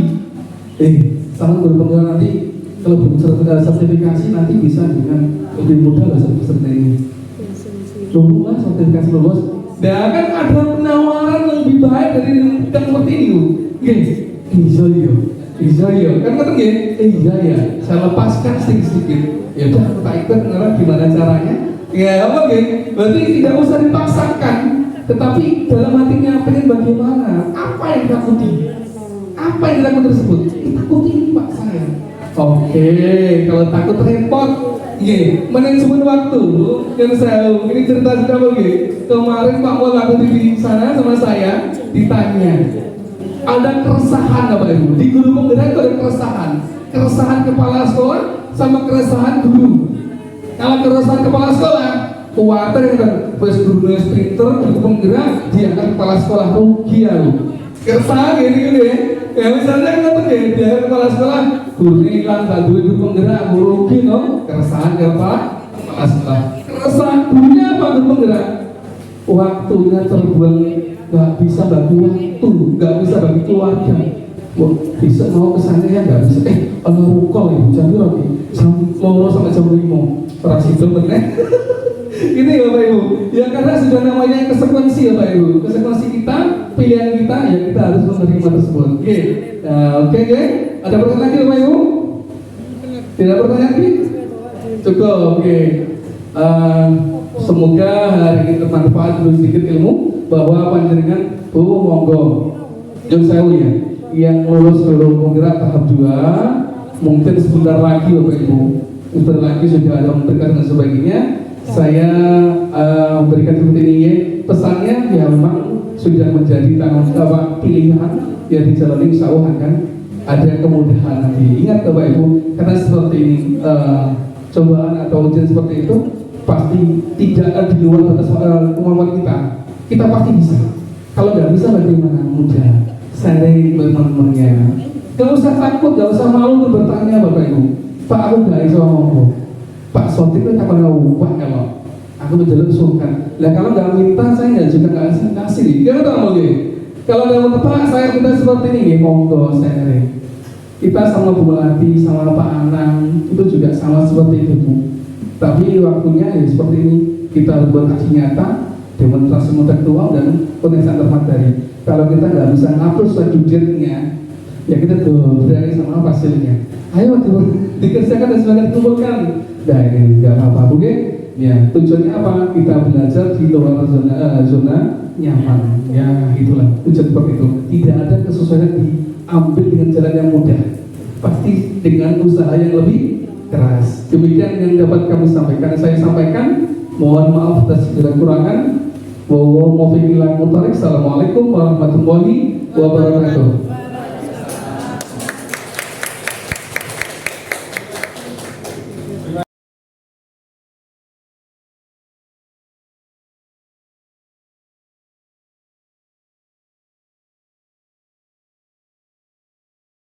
Sama berpengaruh nanti kalau belum sertifikasi nanti bisa dengan lebih mudah lah seperti ini. Lulus lah sertifikasi lulus. Dan kan ada penawaran yang lebih baik dari yang seperti ini. Iya, kan kata iya ya, saya lepaskan sedikit. Ya udah kita ikut ngerti gimana caranya. Ya apa berarti tidak usah dipaksakan, tetapi dalam hatinya pengen bagaimana, apa yang ditakuti, apa yang dilakukan tersebut, ditakuti ini Pak saya. Oke, kalau takut repot, manajemen waktu. Dan saya ini cerita juga kemarin Pak Mul waktu di sana sama saya ditanya, ada keresahan Bapak Ibu di guru penggerak itu ada keresahan kepala sekolah sama keresahan guru. Kalau keresahan kepala sekolah, kuatir kan, pas gurunya sprinter, guru penggerak, dia akan kepala sekolah rugi ya lu. Keresahan gitu ya. Ya misalnya kan dia kepala sekolah, gurunya hilang, tak duit guru penggerak, guru rugi no. Keresahan kepala sekolah. Keresahan gurunya apa guru penggerak? Waktunya terbuang, nggak bisa bagi waktu, nggak bisa bagi keluarga. Wah, bisa mau kesana ya nggak bisa. Rukol ya, jam berapa? Jam 2 sampai jam 5. Operasi itu bener. Ini ya Bapak Ibu. Ya karena sudah namanya konsekuensi ya Bapak Ibu. Konsekuensi kita, pilihan kita, ya kita harus menerima tersebut. Oke, oke. Ada pertanyaan lagi Bapak Ibu? Tidak pertanyaan lagi? Cukup. Oke. Semoga hari ini bermanfaat dulu sedikit ilmu bahwa panjenengan monggo yang saya ya yang lulus guru penggerak tahap 2 mungkin sebentar lagi Bapak Ibu, sebentar lagi sudah ada memberikan dan sebagainya. Saya memberikan seperti ini pesannya ya memang sudah menjadi tanggung jawab pilihan yang dijalani insya Allah kan ada kemudahan nanti. Ingat Bapak Ibu, karena seperti ini cobaan atau ujian seperti itu pasti tidak di luar batas kemampuan kita. Kita pasti bisa. Kalau nggak bisa bagaimana? Mudah. Sharing teman-temannya. Gak usah takut, gak usah malu untuk bertanya Bapak Ibu. Pak aku nggak bisa ngomong. Pak Sotik itu takut ngomong kalau aku menjalin sungkan. Lah kalau nggak minta saya nggak juga nggak kasih. Gimana tahu lagi? Kalau nggak mau Pak saya minta seperti ini, monggo sharing. Kita sama Bu Melati, sama Pak Anang itu juga sama seperti itu Bu. Tapi waktunya ya seperti ini, kita buat aksi nyata, demonstrasi intelektual dan koneksi antar materi. Kalau kita nggak bisa ngapus studentnya, ya kita tuh berani sama hasilnya. Ayo dikerjakan dan sebagai dikumpulkan. Nah ini nggak apa-apa, oke? Ya, tujuannya apa? Kita belajar di luar zona nyaman. Ya, itulah tujuan seperti itu. Tidak ada kesusahan diambil dengan jalan yang mudah. Pasti dengan usaha yang lebih keras. Demikian yang dapat kami sampaikan. Saya sampaikan. Mohon maaf atas segala kurangan. Assalamualaikum warahmatullahi wabarakatuh.